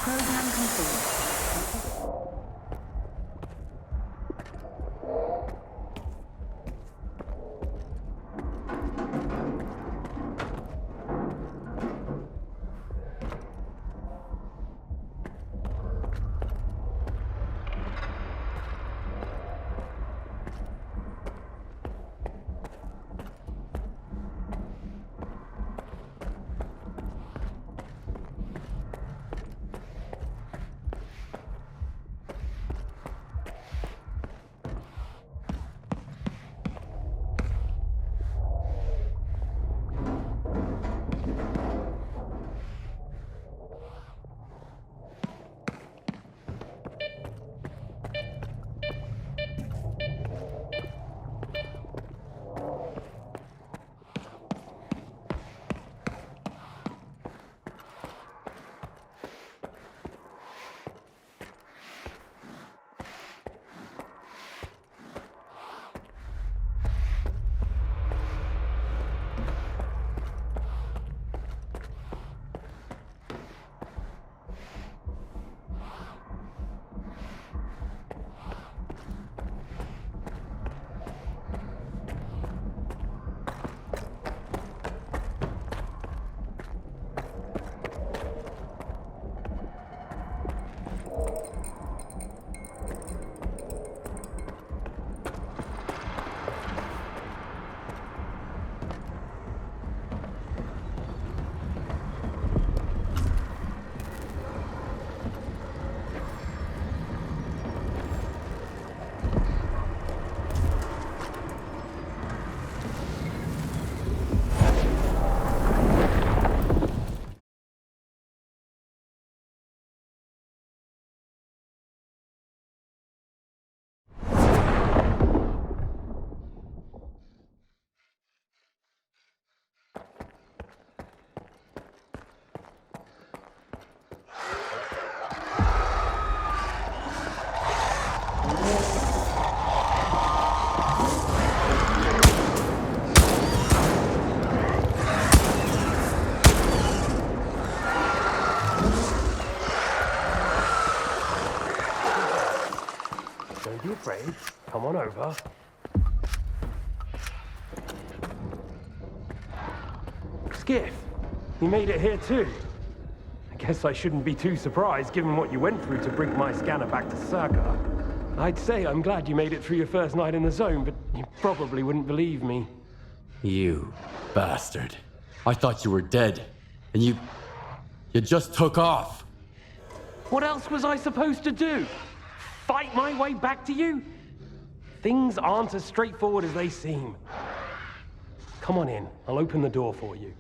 Program complete. Don't be afraid. Come on over. Skiff, you made it here too. I guess I shouldn't be too surprised given what you went through to bring my scanner back to S.T.A.L.K.E.R. I'd say I'm glad you made it through your first night in the zone, but you probably wouldn't believe me. You bastard. I thought you were dead, and you just took off. What else was I supposed to do? Fight my way back to you? Things aren't as straightforward as they seem. Come on in. I'll open the door for you.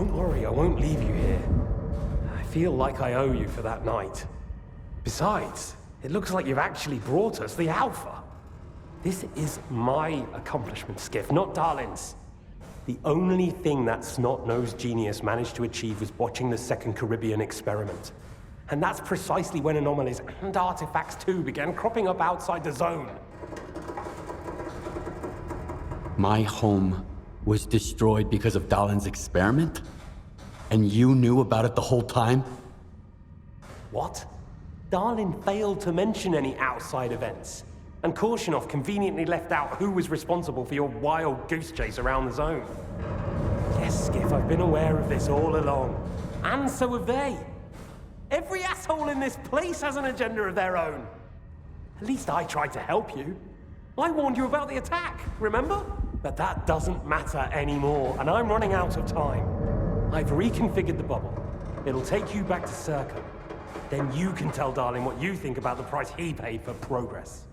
Don't worry, I won't leave you here. I feel like I owe you for that night. Besides, it looks like you've actually brought us the Alpha. This is my accomplishment, Skiff, not Darlin's. The only thing that snot-nosed genius managed to achieve was watching the Second Caribbean experiment. And that's precisely when anomalies and artifacts too began cropping up outside the zone. My home was destroyed because of Darlin's experiment? And you knew about it the whole time? What? Darlin failed to mention any outside events. And Korshunov conveniently left out who was responsible for your wild goose chase around the zone. Yes, Skiff, I've been aware of this all along. And so have they. Every asshole in this place has an agenda of their own. At least I tried to help you. I warned you about the attack, remember? But that doesn't matter anymore, and I'm running out of time. I've reconfigured the bubble. It'll take you back to S.T.A.L.K.E.R. Then you can tell Darlin what you think about the price he paid for progress.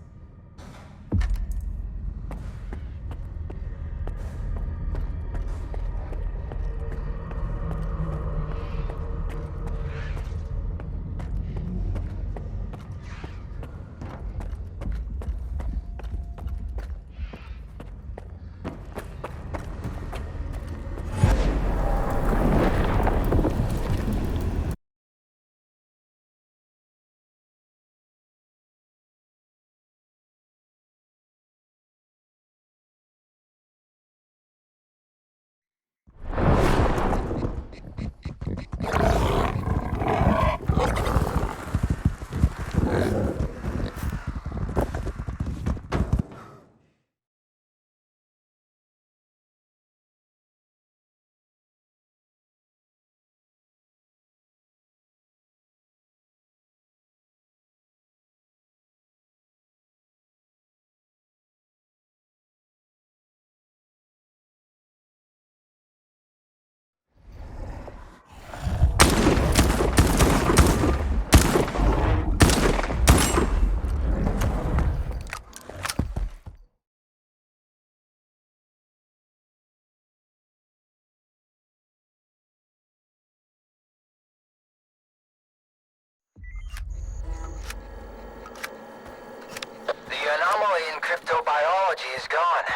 The anomaly in cryptobiology is gone.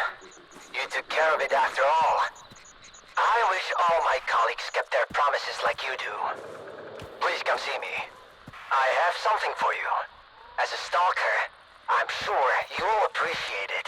You took care of it after all. I wish all my colleagues kept their promises like you do. Please come see me. I have something for you. As a stalker, I'm sure you'll appreciate it.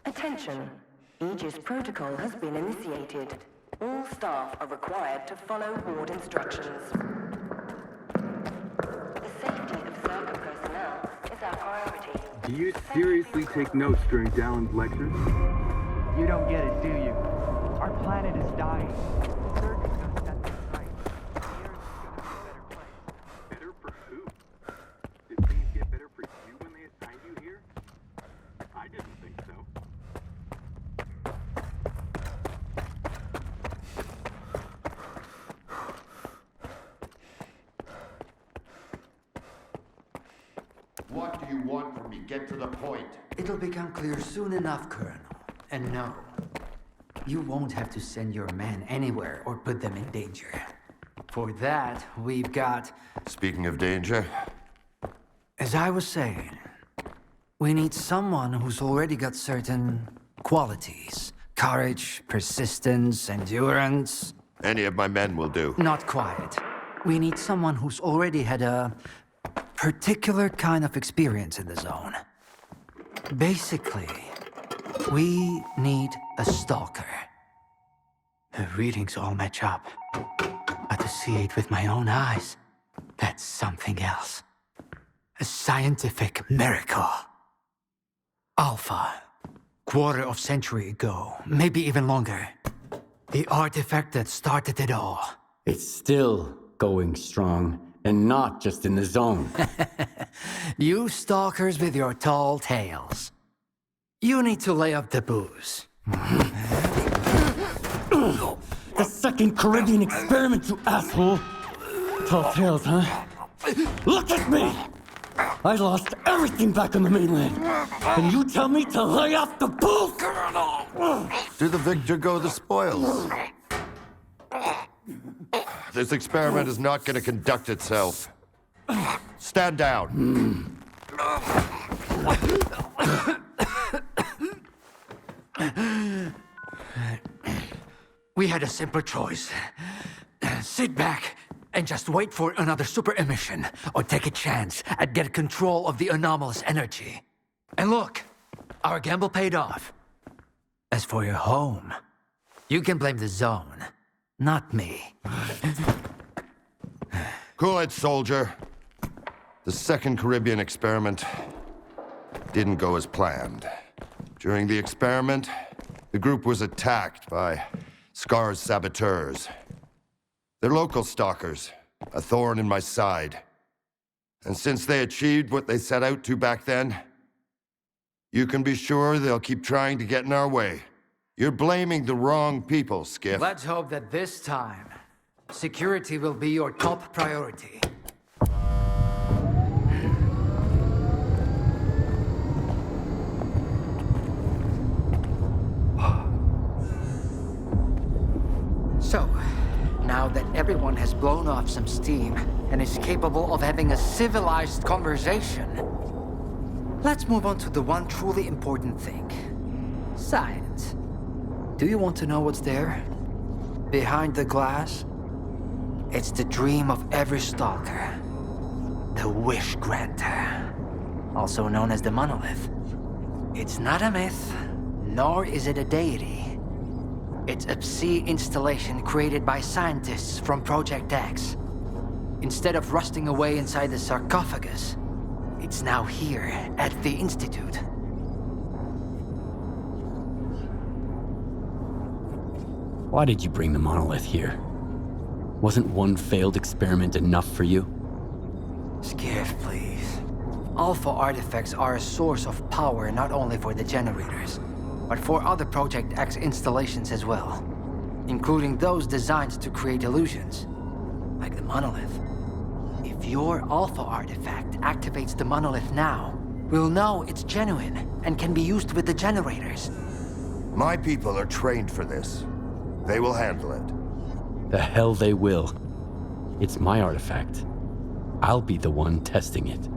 Attention. Aegis protocol has been initiated. All staff are required to follow ward instructions. The safety of S.T.A.L.K.E.R personnel is our priority. Do you seriously take notes during Dallin's lectures? You don't get it, do you? Our planet is dying. S.T.A.L.K.E.R's gonna set this right. The Earth is gonna be a better place. Better for who? Did things get better for you when they assigned you here? I didn't think so. What do you want from me? Get to the point. It'll become clear soon enough, Colonel. And no, you won't have to send your men anywhere or put them in danger. For that, we've got... Speaking of danger... As I was saying, we need someone who's already got certain qualities. Courage, persistence, endurance. Any of my men will do. Not quite. We need someone who's already had a particular kind of experience in the zone. Basically, we need a stalker. The readings all match up. But to see it with my own eyes, that's something else. A scientific miracle. Alpha. Quarter of century ago, maybe even longer. The artifact that started it all. It's still going strong, and not just in the zone. You stalkers with your tall tales. You need to lay up the booze. The second Caribbean experiment, you asshole! Tall tales, huh? Look at me! I lost everything back on the mainland. And you tell me to lay off the booze? To the victor go the spoils. This experiment is not going to conduct itself. Stand down. We had a simple choice. Sit back and just wait for another super emission, or take a chance at get control of the anomalous energy. And look, our gamble paid off. As for your home, you can blame the zone, not me. Cool it, soldier. The second Caribbean experiment didn't go as planned. During the experiment, the group was attacked by S.T.A.L.K.E.R's saboteurs. They're local stalkers, a thorn in my side. And since they achieved what they set out to back then, you can be sure they'll keep trying to get in our way. You're blaming the wrong people, Skiff. Let's hope that this time, security will be your top priority. So, now that everyone has blown off some steam and is capable of having a civilized conversation, let's move on to the one truly important thing. Science. Do you want to know what's there? Behind the glass? It's the dream of every stalker. The wish granter. Also known as the monolith. It's not a myth, nor is it a deity. It's a sea installation created by scientists from Project X. Instead of rusting away inside the sarcophagus, it's now here at the Institute. Why did you bring the monolith here? Wasn't one failed experiment enough for you? Skiff, please. Alpha artifacts are a source of power not only for the generators, but for other Project X installations as well, including those designed to create illusions, like the monolith. If your Alpha artifact activates the monolith now, we'll know it's genuine and can be used with the generators. My people are trained for this. They will handle it. The hell they will. It's my artifact. I'll be the one testing it.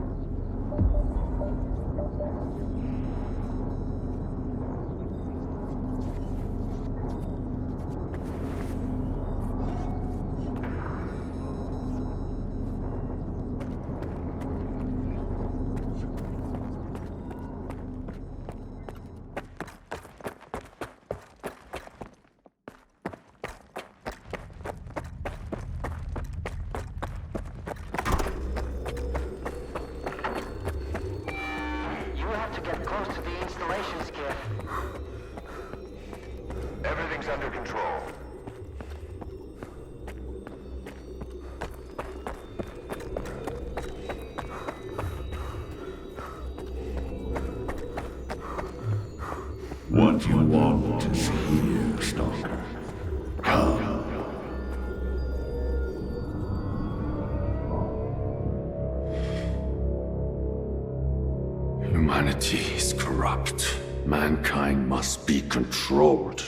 Everything's under control. What you want is here, Stalker. Come. Humanity is corrupt. Mankind must be controlled.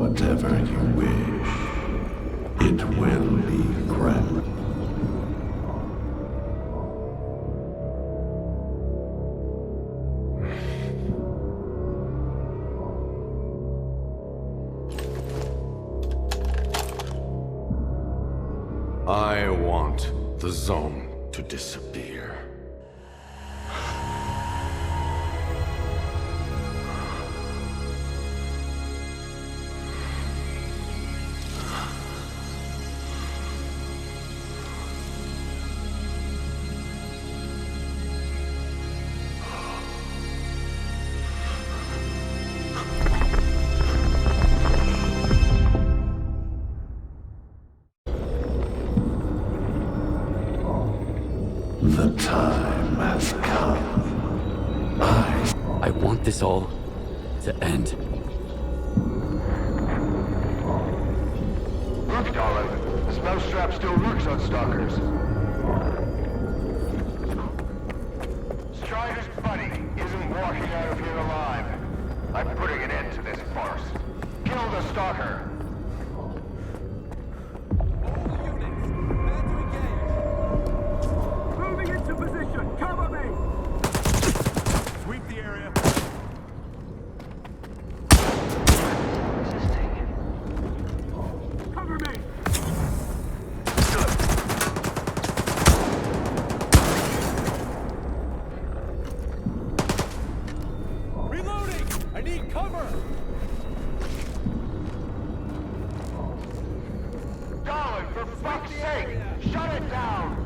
whatever you wish. It will be granted. I want the zone to disappear. The time has come. I want this all to end. Look, darling. The spell strap still works on stalkers. Strider's buddy isn't walking out of here alive. I'm putting an end to this farce. Kill the stalker. Moving into position! Cover me! Sweep the area. Cover me! Reloading! I need cover! Darling, for fuck's sake! Shut it down!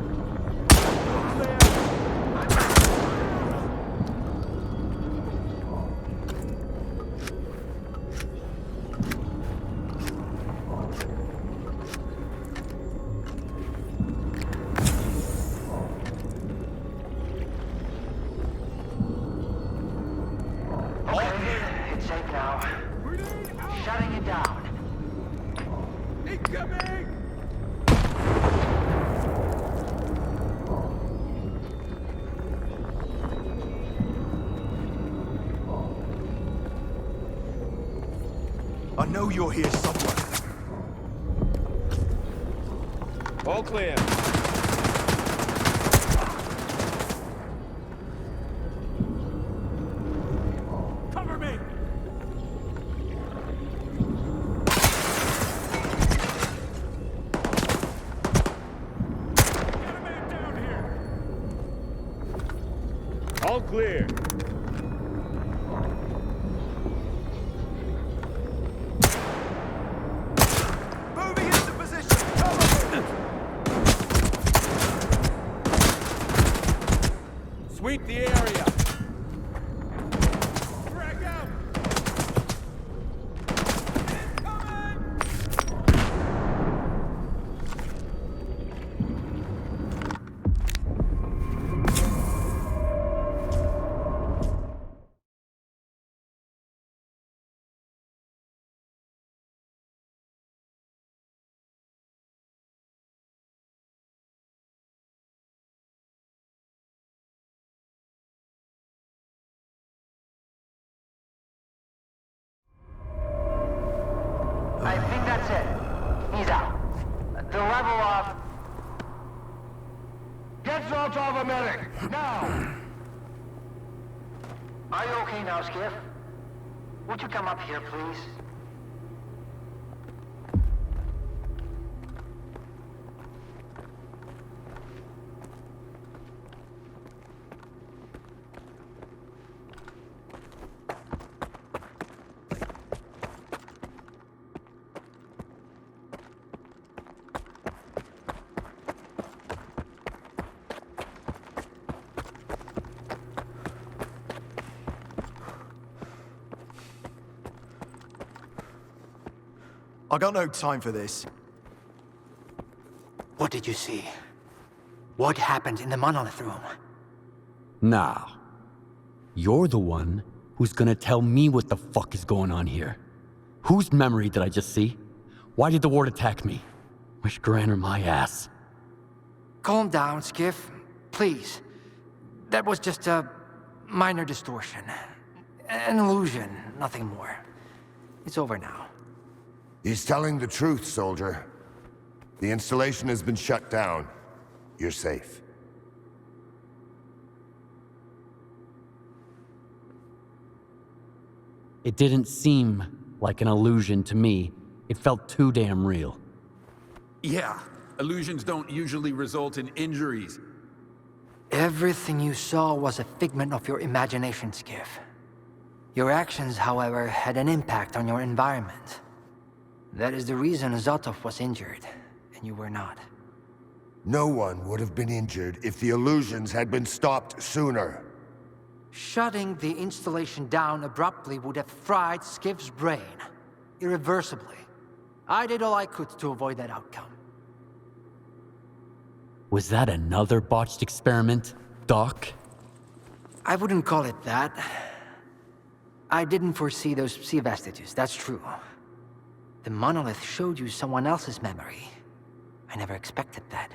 Okay, it's safe now. Shutting it down. Incoming! I know you're here somewhere. All clear. Cover me! Get a man down here! All clear. Moving into position! Cover me! Sweep the area! Frag out! I think that's it. He's out. The level of... Get Zoltov a medic! Now! Are you okay now, Skiff? Would you come up here, please? I got no time for this. What did you see? What happened in the monolith room? Now, you're the one who's gonna tell me what the fuck is going on here. Whose memory did I just see? Why did the ward attack me? Wish Granner my ass. Calm down, Skiff. Please. That was just a minor distortion. An illusion, nothing more. It's over now. He's telling the truth, soldier. The installation has been shut down. You're safe. It didn't seem like an illusion to me. It felt too damn real. Yeah, illusions don't usually result in injuries. Everything you saw was a figment of your imagination, Skiff. Your actions, however, had an impact on your environment. That is the reason Zotov was injured, and you were not. No one would have been injured if the illusions had been stopped sooner. Shutting the installation down abruptly would have fried Skiff's brain, irreversibly. I did all I could to avoid that outcome. Was that another botched experiment, Doc? I wouldn't call it that. I didn't foresee those sea vestiges, that's true. The monolith showed you someone else's memory. I never expected that.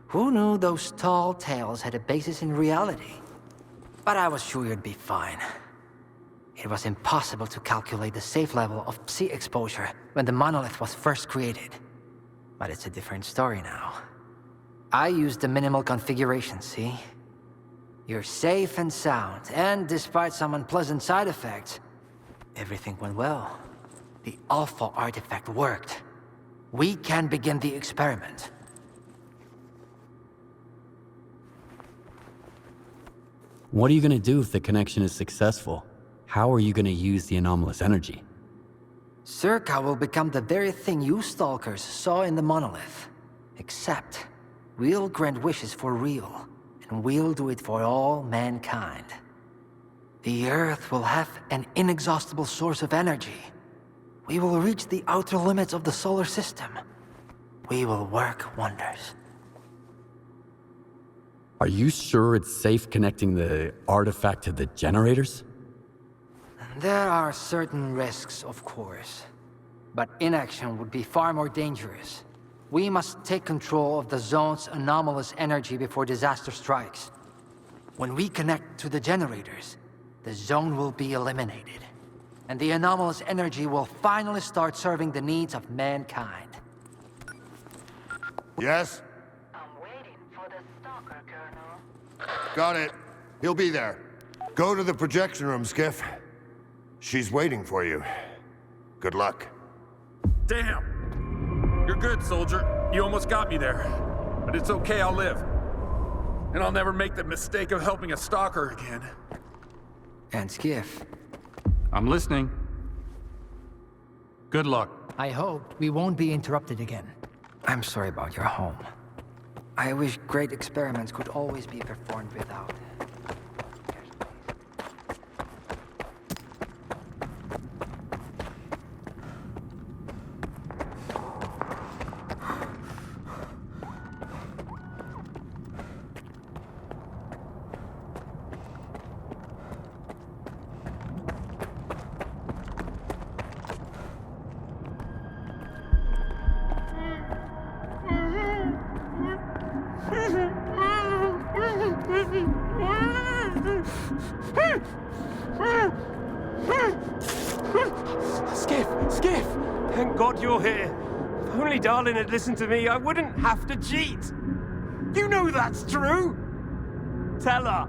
Who knew those tall tales had a basis in reality? But I was sure you'd be fine. It was impossible to calculate the safe level of Psi exposure when the monolith was first created. But it's a different story now. I used the minimal configuration, see? You're safe and sound, and despite some unpleasant side effects, everything went well. The awful artifact worked. We can begin the experiment. What are you gonna do if the connection is successful? How are you gonna use the anomalous energy? S.T.A.L.K.E.R will become the very thing you Stalkers saw in the monolith. Except, we'll grant wishes for real, and we'll do it for all mankind. The Earth will have an inexhaustible source of energy. We will reach the outer limits of the solar system. We will work wonders. Are you sure it's safe connecting the artifact to the generators? There are certain risks, of course. But inaction would be far more dangerous. We must take control of the zone's anomalous energy before disaster strikes. When we connect to the generators, the zone will be eliminated. And the anomalous energy will finally start serving the needs of mankind. Yes? Got it. He'll be there. Go to the projection room, Skiff. She's waiting for you. Good luck. Damn! You're good, soldier. You almost got me there. But it's okay, I'll live. And I'll never make the mistake of helping a stalker again. And Skiff. I'm listening. Good luck. I hope we won't be interrupted again. I'm sorry about your home. I wish great experiments could always be performed without. Skiff! Thank God you're here. If only Darlin had listened to me, I wouldn't have to cheat. You know that's true. Tell her.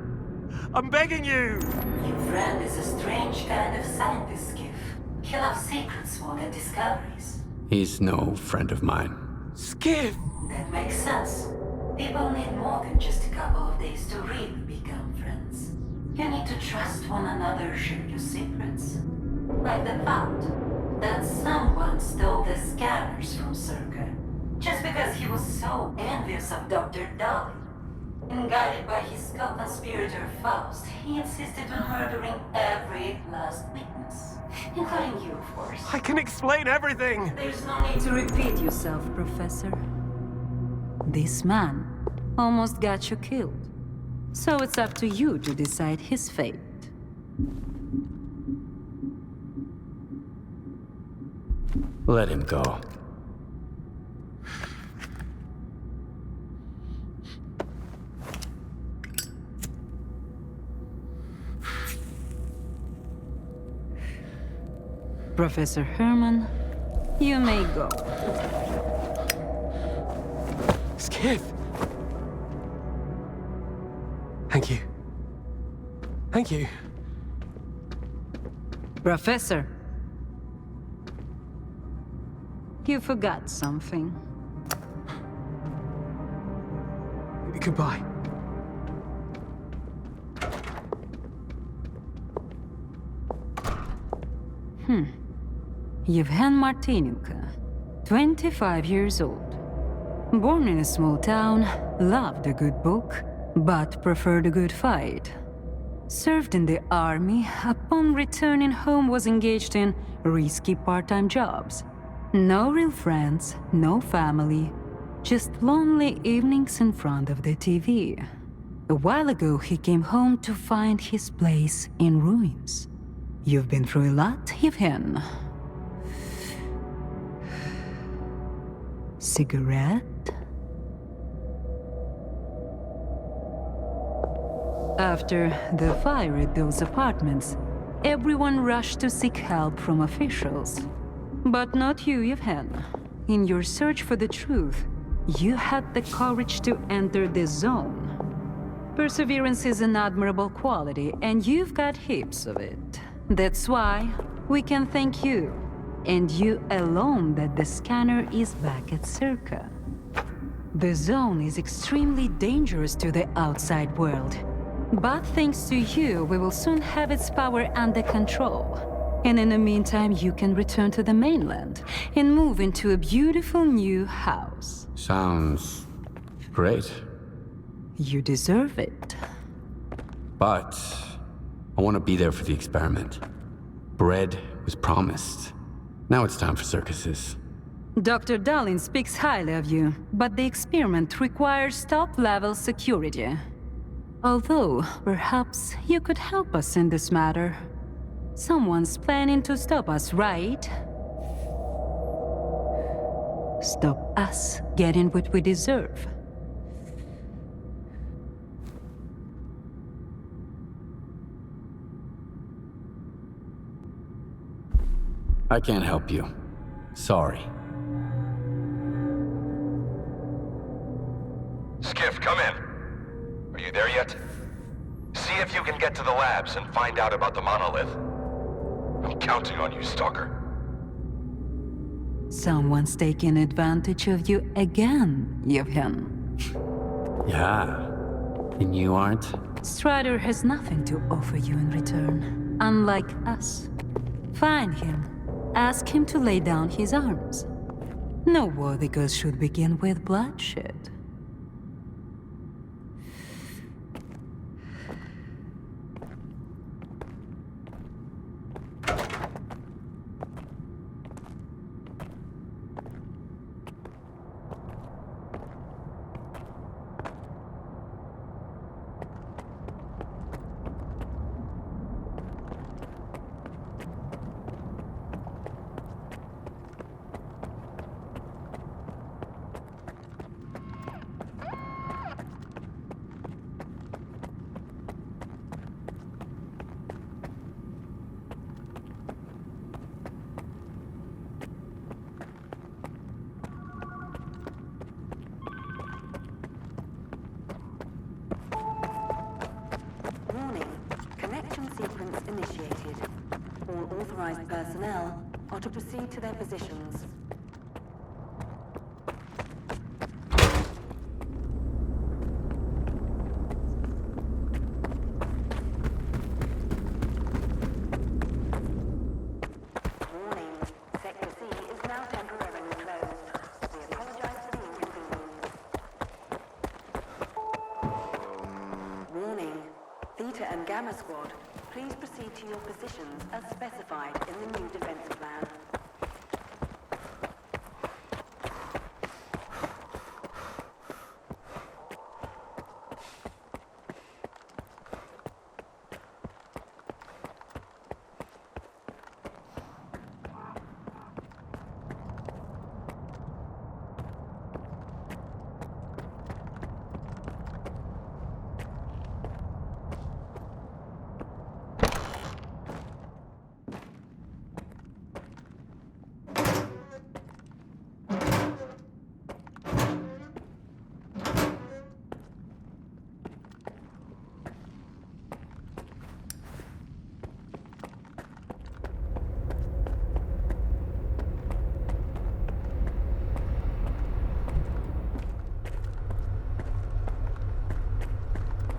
I'm begging you. Your friend is a strange kind of scientist, Skiff. He loves secrets more than discoveries. He's no friend of mine. Skiff! That makes sense. People need more than just a couple of days to really become friends. You need to trust one another, share your secrets. Like the fact that someone stole the scanners from S.T.A.L.K.E.R. just because he was so envious of Dr. Dolly. And guided by his co-conspirator Faust, he insisted on murdering every last witness. Including you, of course. I can explain everything! There's no need To repeat yourself, Professor. This man almost got you killed. So it's up to you to decide his fate. Let him go. Professor Herman, You may go. Skiff! Thank you. Thank you. Professor. You forgot something. Goodbye. Yevhen Martinenko, 25 years old. Born in a small town, loved a good book, but preferred a good fight. Served in the army, upon returning home was engaged in risky part-time jobs. No real friends, no family, just lonely evenings in front of the TV. A while ago, he came home to find his place in ruins. You've been through a lot, Yevhen. Cigarette? After the fire at those apartments, everyone rushed to seek help from officials. But not you, Yevhen. In your search for the truth, you had the courage to enter the zone. Perseverance is an admirable quality, and you've got heaps of it. That's why we can thank you, and you alone, that the scanner is back at S.T.A.L.K.E.R. The zone is extremely dangerous to the outside world. But thanks to you, we will soon have its power under control. And in the meantime, you can return to the mainland and move into a beautiful new house. Sounds great. You deserve it. But I want to be there for the experiment. Bread was promised. Now it's time for circuses. Dr. Dallin speaks highly of you, but the experiment requires top-level security. Although, perhaps you could help us in this matter. Someone's planning to stop us, right? Stop us getting what we deserve. I can't help you. Sorry. Skiff, come in. Are you there yet? See if you can get to the labs and find out about the monolith. I'm counting on you, Stalker. Someone's taking advantage of you again, Yevhen. Yeah. And you aren't? Strider has nothing to offer you in return, unlike us. Find him. Ask him to lay down his arms. No worthy gods should begin with bloodshed. Personnel are to proceed to their positions. Warning, Sector C is now temporarily closed. We apologize for the inconvenience. Warning, Theta and Gamma Squad, please proceed to your positions as specified in the new defense plan.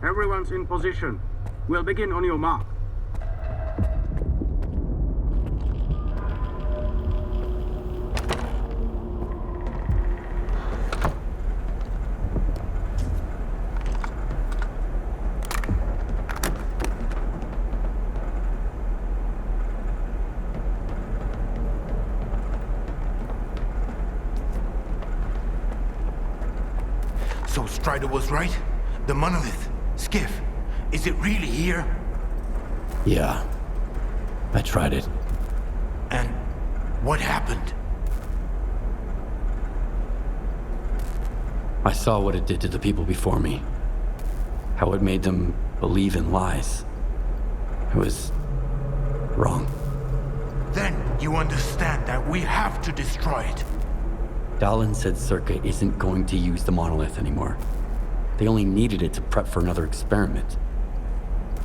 Everyone's in position. We'll begin on your mark. So Strider was right? The monolith, Skiff, is it really here? Yeah. I tried it. And what happened? I saw what it did to the people before me. How it made them believe in lies. It was wrong. Then you understand that we have to destroy it. Dallin said S.T.A.L.K.E.R isn't going to use the monolith anymore. They only needed it to prep for another experiment.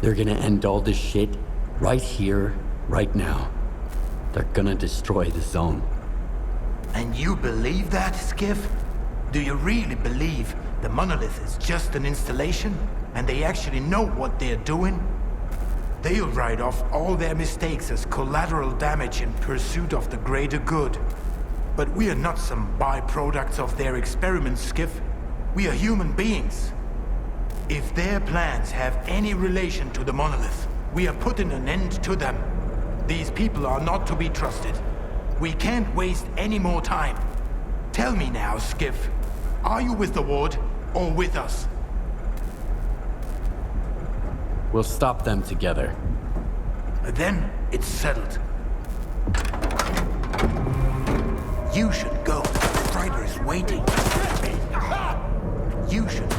They're gonna end all this shit right here, right now. They're gonna destroy the zone. And you believe that, Skiff? Do you really believe the monolith is just an installation and they actually know what they're doing? They'll write off all their mistakes as collateral damage in pursuit of the greater good. But we are not some byproducts of their experiments, Skiff. We are human beings. If their plans have any relation to the monolith, we are putting an end to them. These people are not to be trusted. We can't waste any more time. Tell me now, Skiff. Are you with the Ward or with us? We'll stop them together. Then it's settled. You should go. Strider is waiting. You should.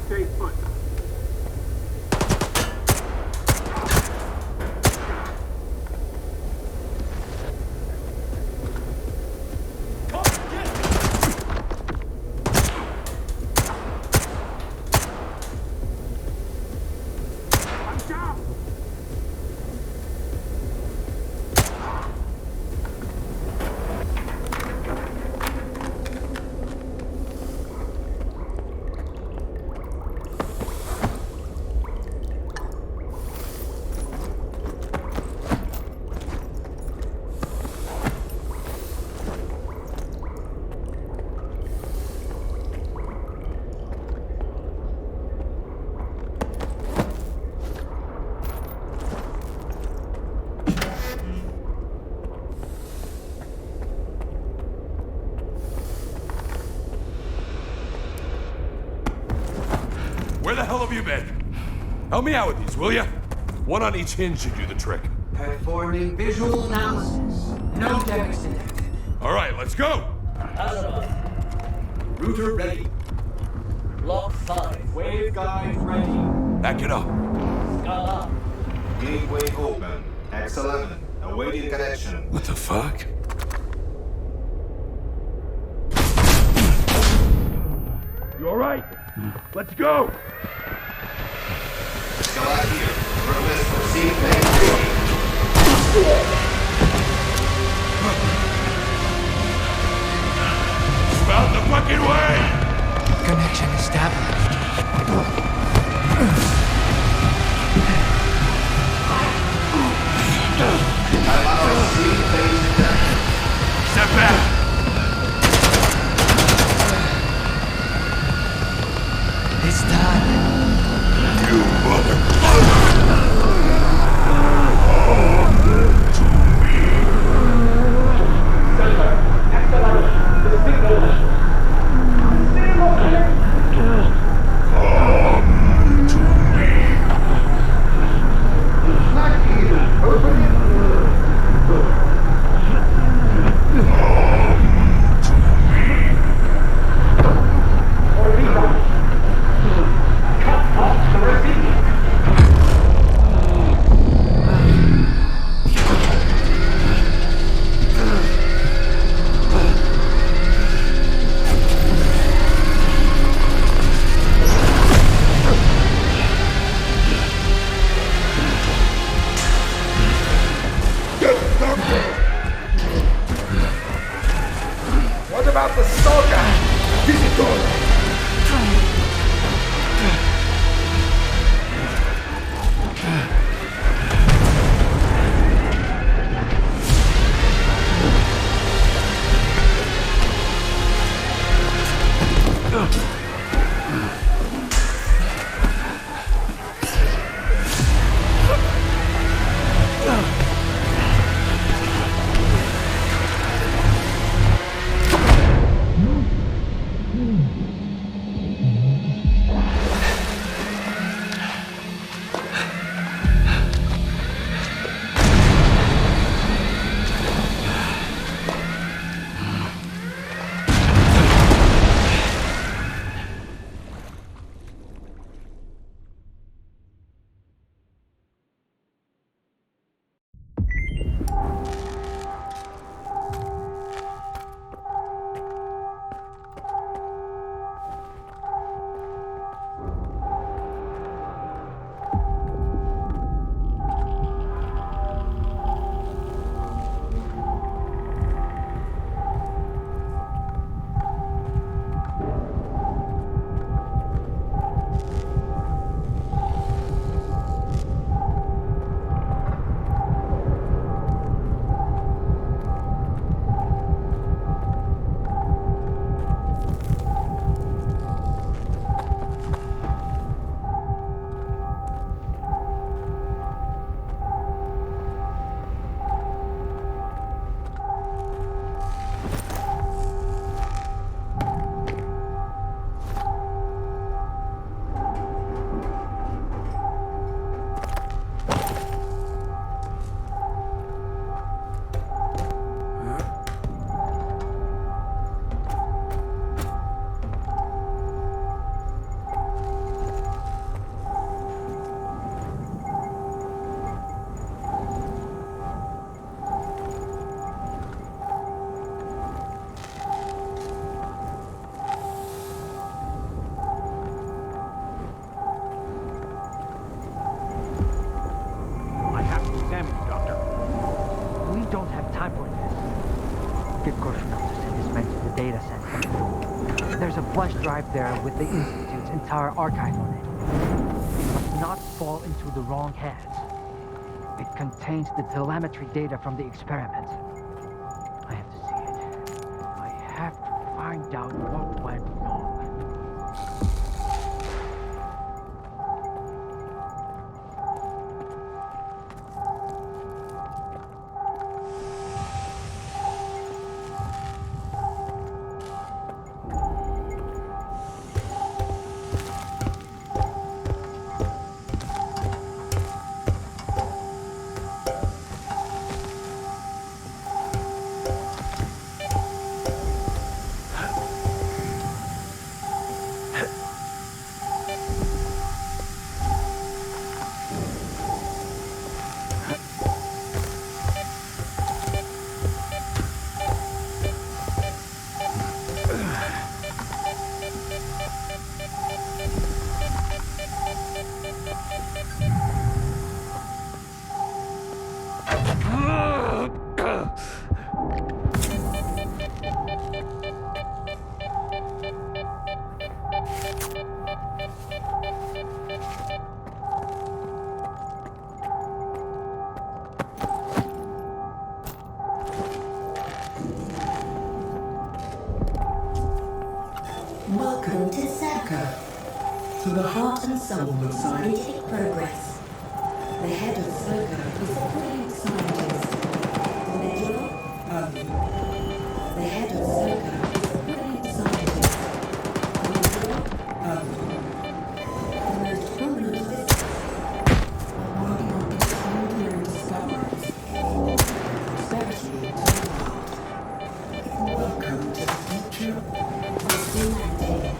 stay put. Where the hell have you been? Help me out with these, will ya? One on each hinge should do the trick. Performing visual analysis. No damage detected. All right, let's go! Router ready. Block 5. Waveguide ready. Back it up. Scala. Gateway open. X11. Awaiting connection. What the fuck? You alright? Let's go! Scala here. Progress for C-Plane. Out the fucking way! Connection established. I'm out of C-Plane detected. Step back! It's done. You motherfucker! get Korshunov to send his men to the data center. There's a flash drive there with the Institute's entire archive on it. It must not fall into the wrong hands. It contains the telemetry data from the experiment. I have to see it. I have to find out what went wrong. Welcome to S.T.A.L.K.E.R, to the heart and soul of scientific progress. The head of S.T.A.L.K.E.R is a brilliant scientist. Legado. The head of S.T.A.L.K.E.R is a brilliant scientist. Legado. The most prominent of his working on extraordinary discoveries, especially to the world. Welcome to the future of humanity.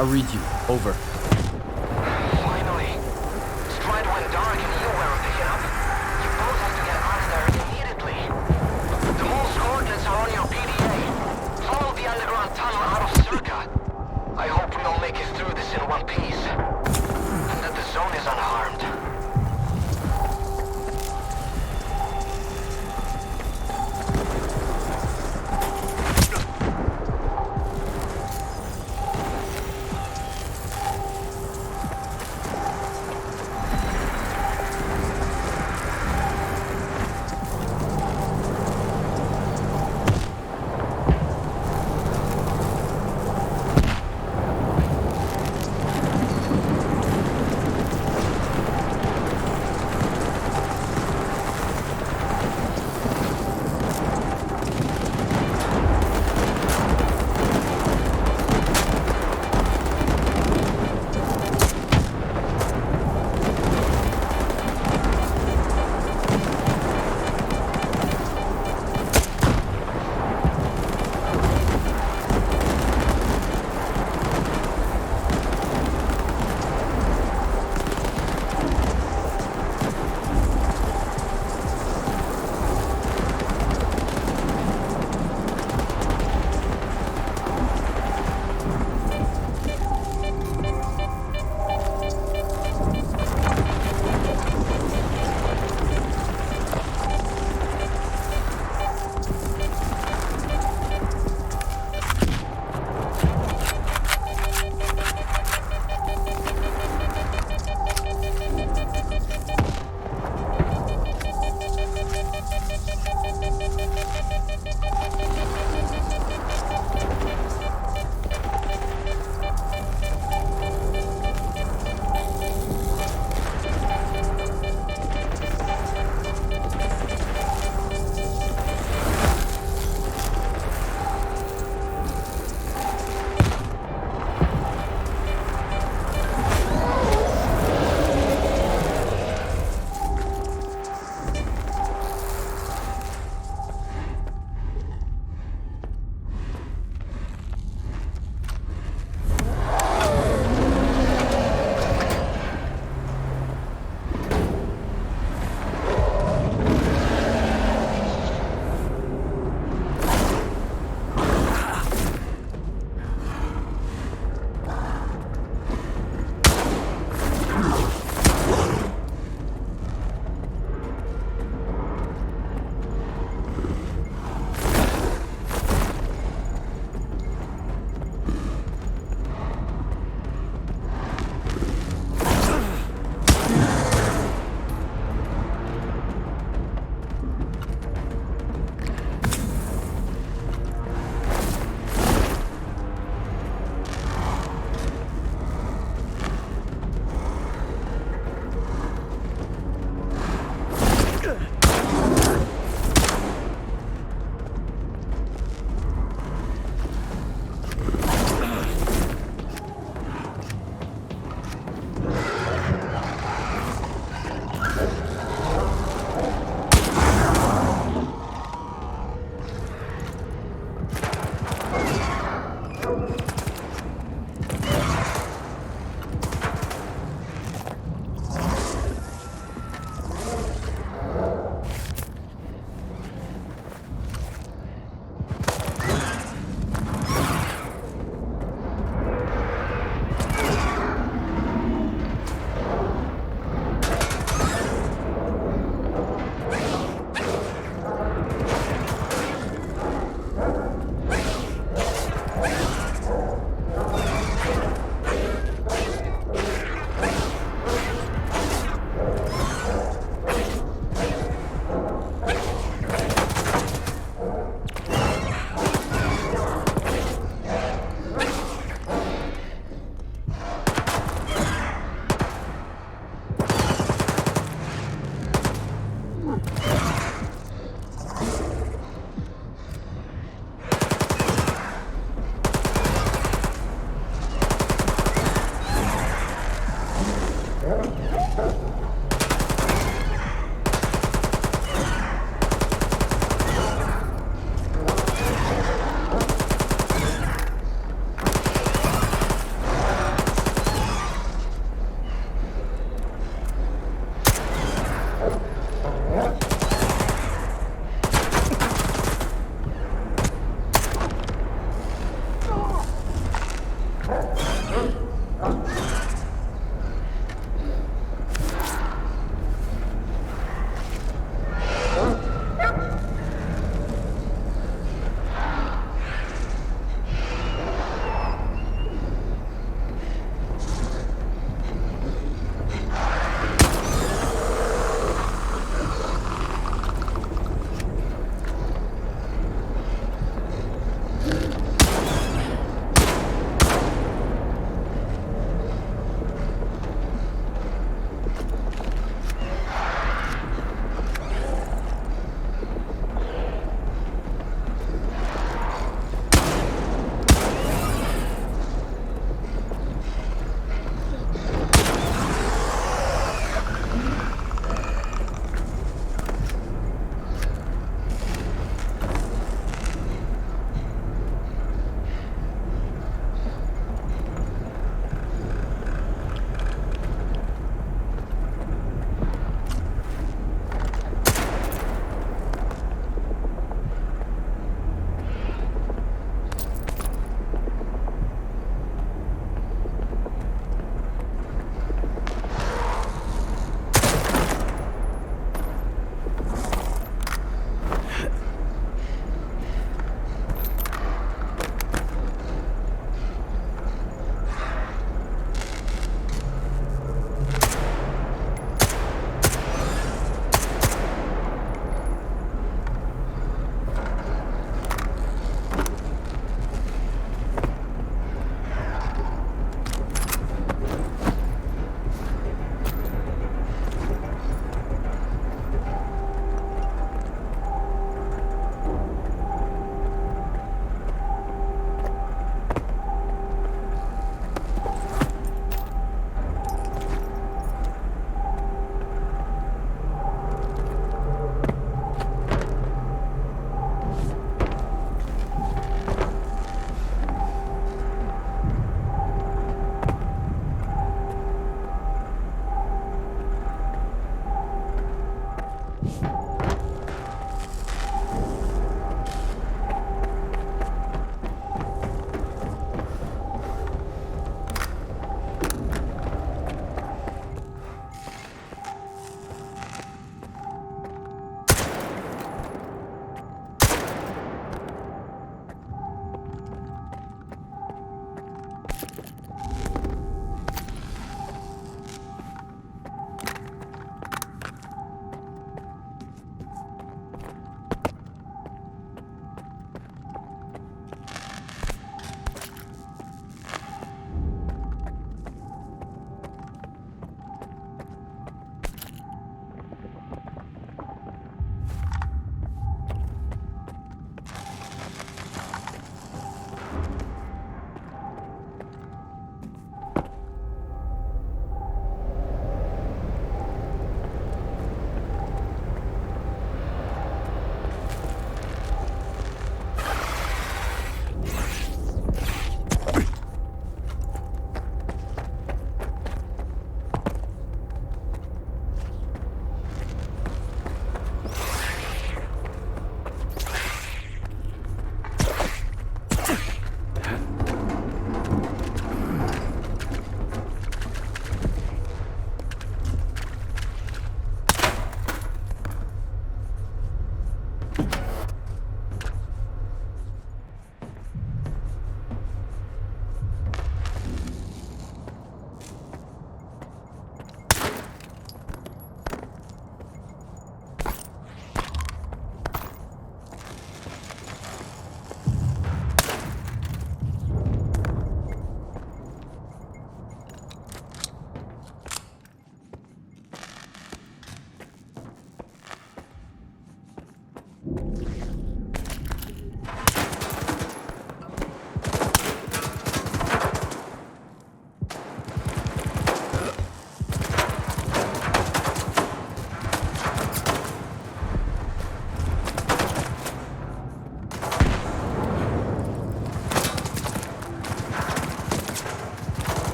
I read you. Over. Finally. Stride went dark and you weren't picking up. You both have to get out of there immediately. The moon's coordinates are on your PDA. Follow the underground tunnel out of S.T.A.L.K.E.R. I hope we'll make it through this in one piece. And that the zone is unharmed.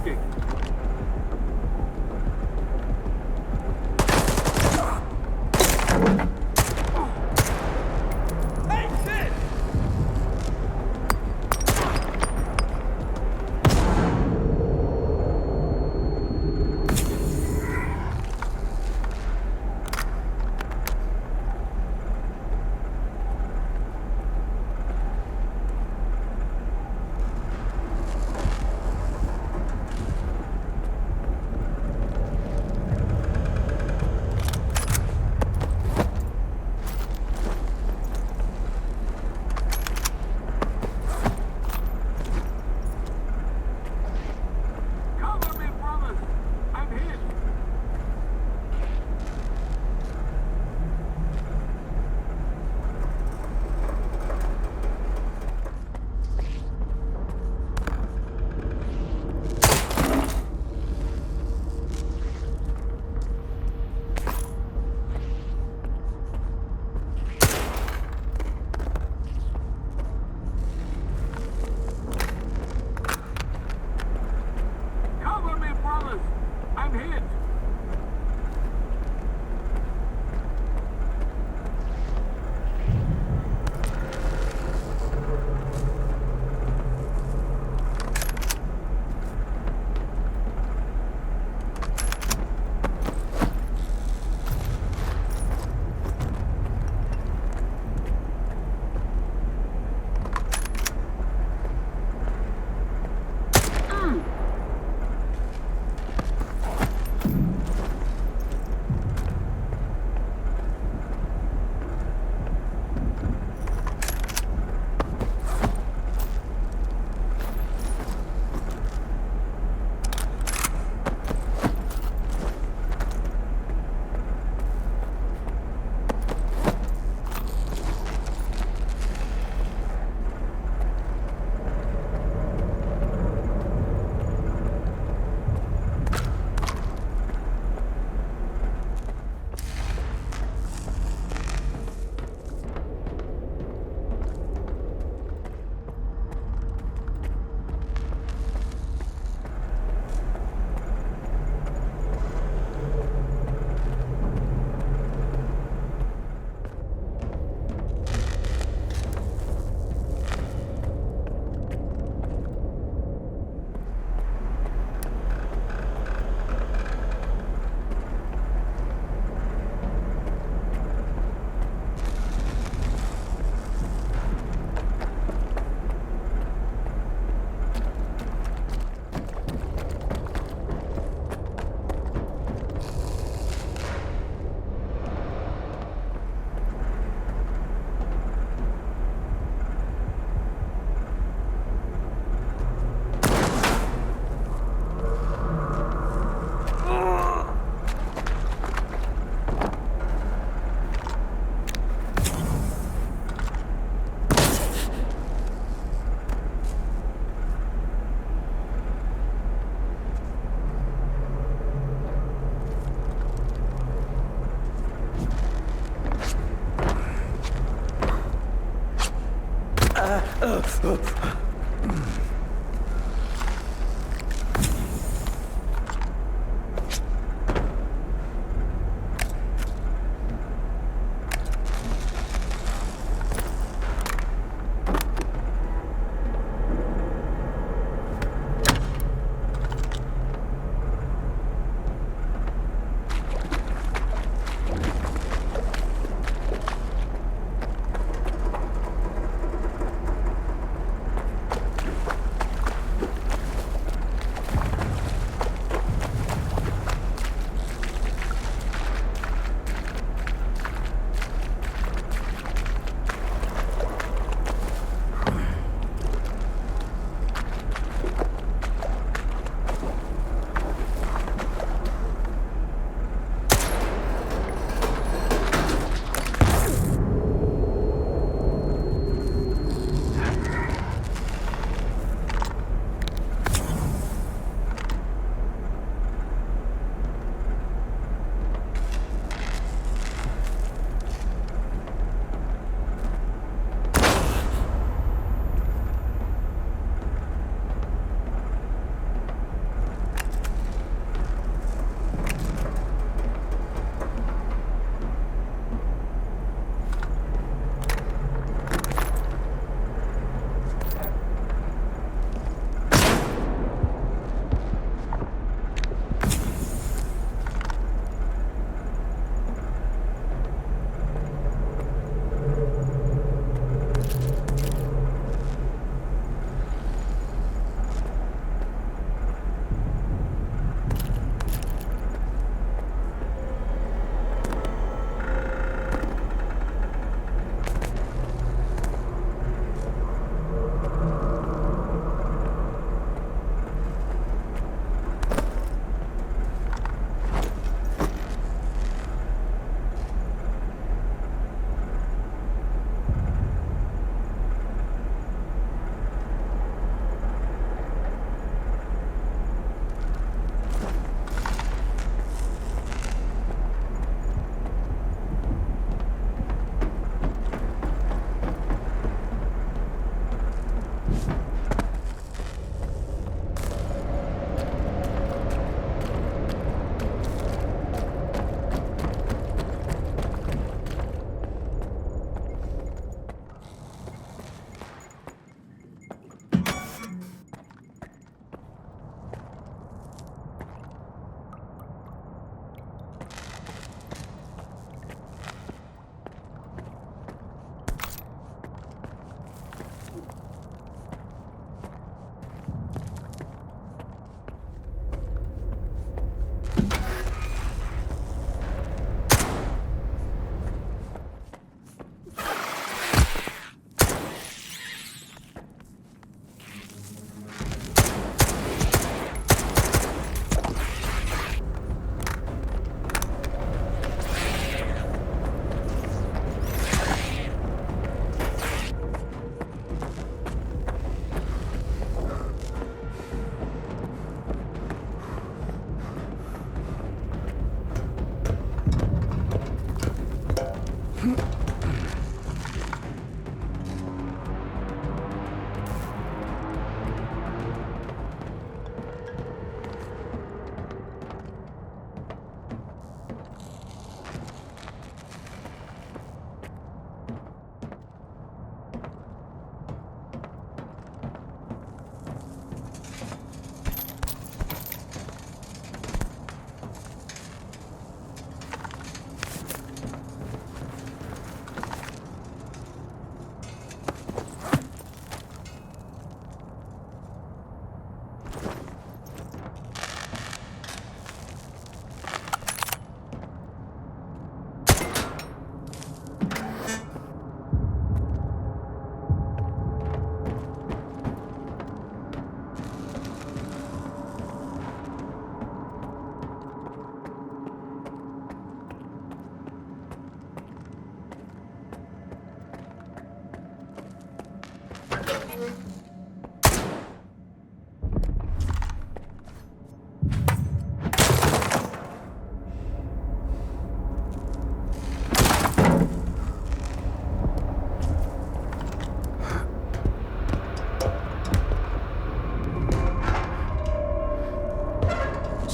Smoking.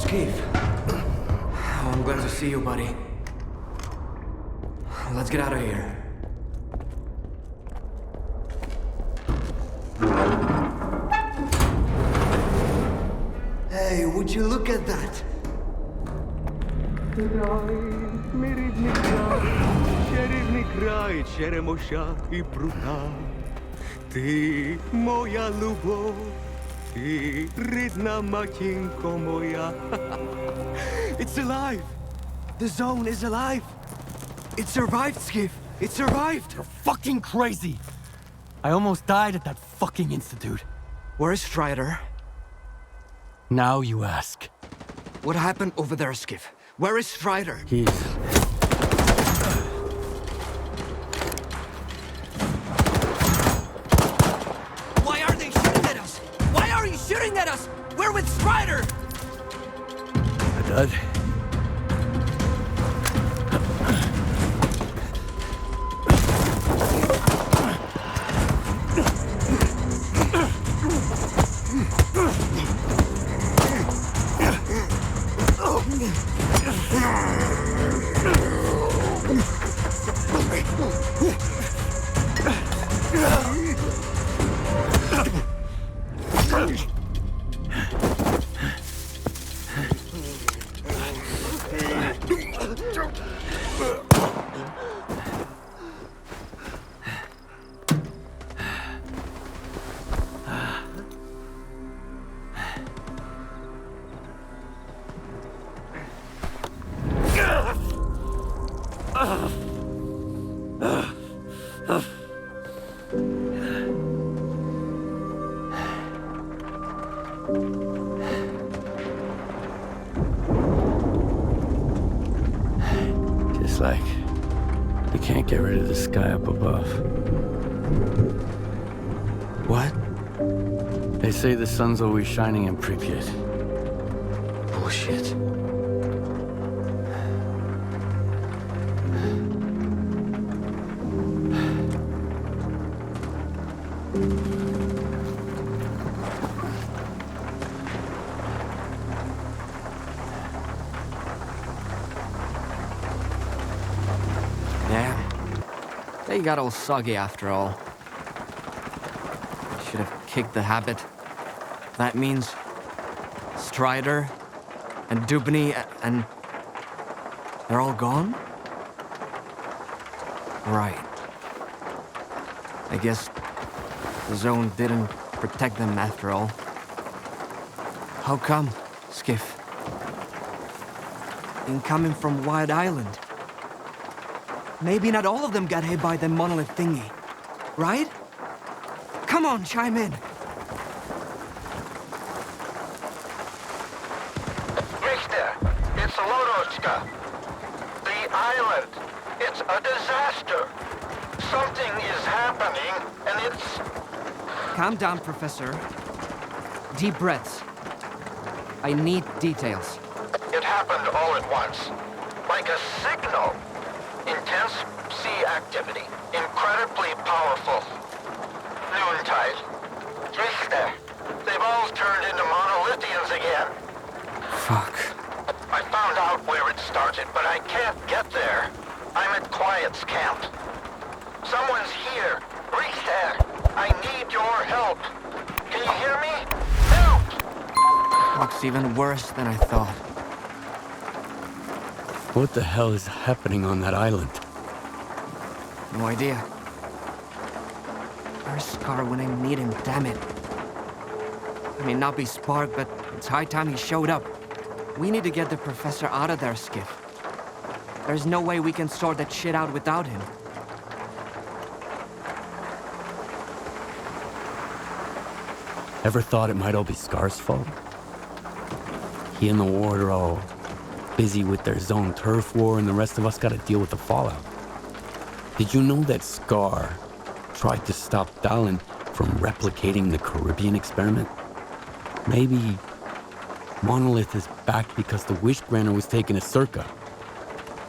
Skiff. Oh, I'm glad to see you, buddy. Let's get out of here. Hey, would you look at that? Ти моя любов, ти рідна матінко моя. It's alive! The zone is alive! It survived, Skiff! It survived! You're fucking crazy! I almost died at that fucking institute. Where is Strider? Now you ask. What happened over there, Skiff? Where is Strider? He's... Why are they shooting at us? Why are you shooting at us? We're with Strider! Dad? Just like you can't get rid of the sky up above. What? They say the sun's always shining in Pripyat. Bullshit. They got all soggy after all. Should have kicked the habit. That means Strider and Dubny and they're all gone? Right. I guess the zone didn't protect them after all. How come, Skiff? Incoming from White Island. Maybe not all of them got hit by the monolith thingy, right? Come on, chime in. Richter, it's Lodotska. The island, it's a disaster. Something is happening, and it's... Calm down, Professor. Deep breaths. I need details. It happened all at once. Like a signal. Intense sea activity. Incredibly powerful. Noontide. Richter. They've all turned into monolithians again. Fuck. I found out where it started, but I can't get there. I'm at Quiet's camp. Someone's here. Richter. I need your help. Can you hear me? Help! Looks even worse than I thought. What the hell is happening on that island? No idea. Where's Scar when I need him, damn it? I may not be Spark, but it's high time he showed up. We need to get the professor out of there, Skiff. There's no way we can sort that shit out without him. Ever thought it might all be Scar's fault? He and the ward are all busy with their zone turf war, and the rest of us gotta deal with the fallout. Did you know that Scar tried to stop Dallin from replicating the Caribbean experiment? Maybe Monolith is back because the wish granter was taken to S.T.A.L.K.E.R.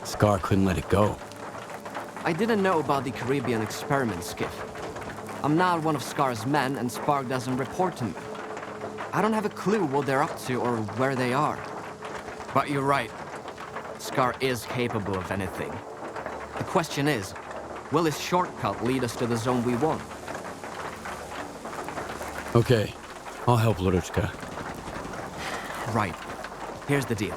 Scar couldn't let it go. I didn't know about the Caribbean experiment, Skiff. I'm not one of Scar's men, and Spark doesn't report to me. I don't have a clue what they're up to or where they are. But you're right. S.T.A.L.K.E.R is capable of anything. The question is, will his shortcut lead us to the zone we want? Okay, I'll help Ludochka. Right. Here's the deal.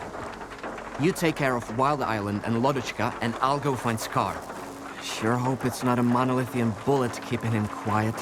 You take care of Wild Island and Ludochka, and I'll go find S.T.A.L.K.E.R. Sure hope it's not a monolithian bullet keeping him quiet.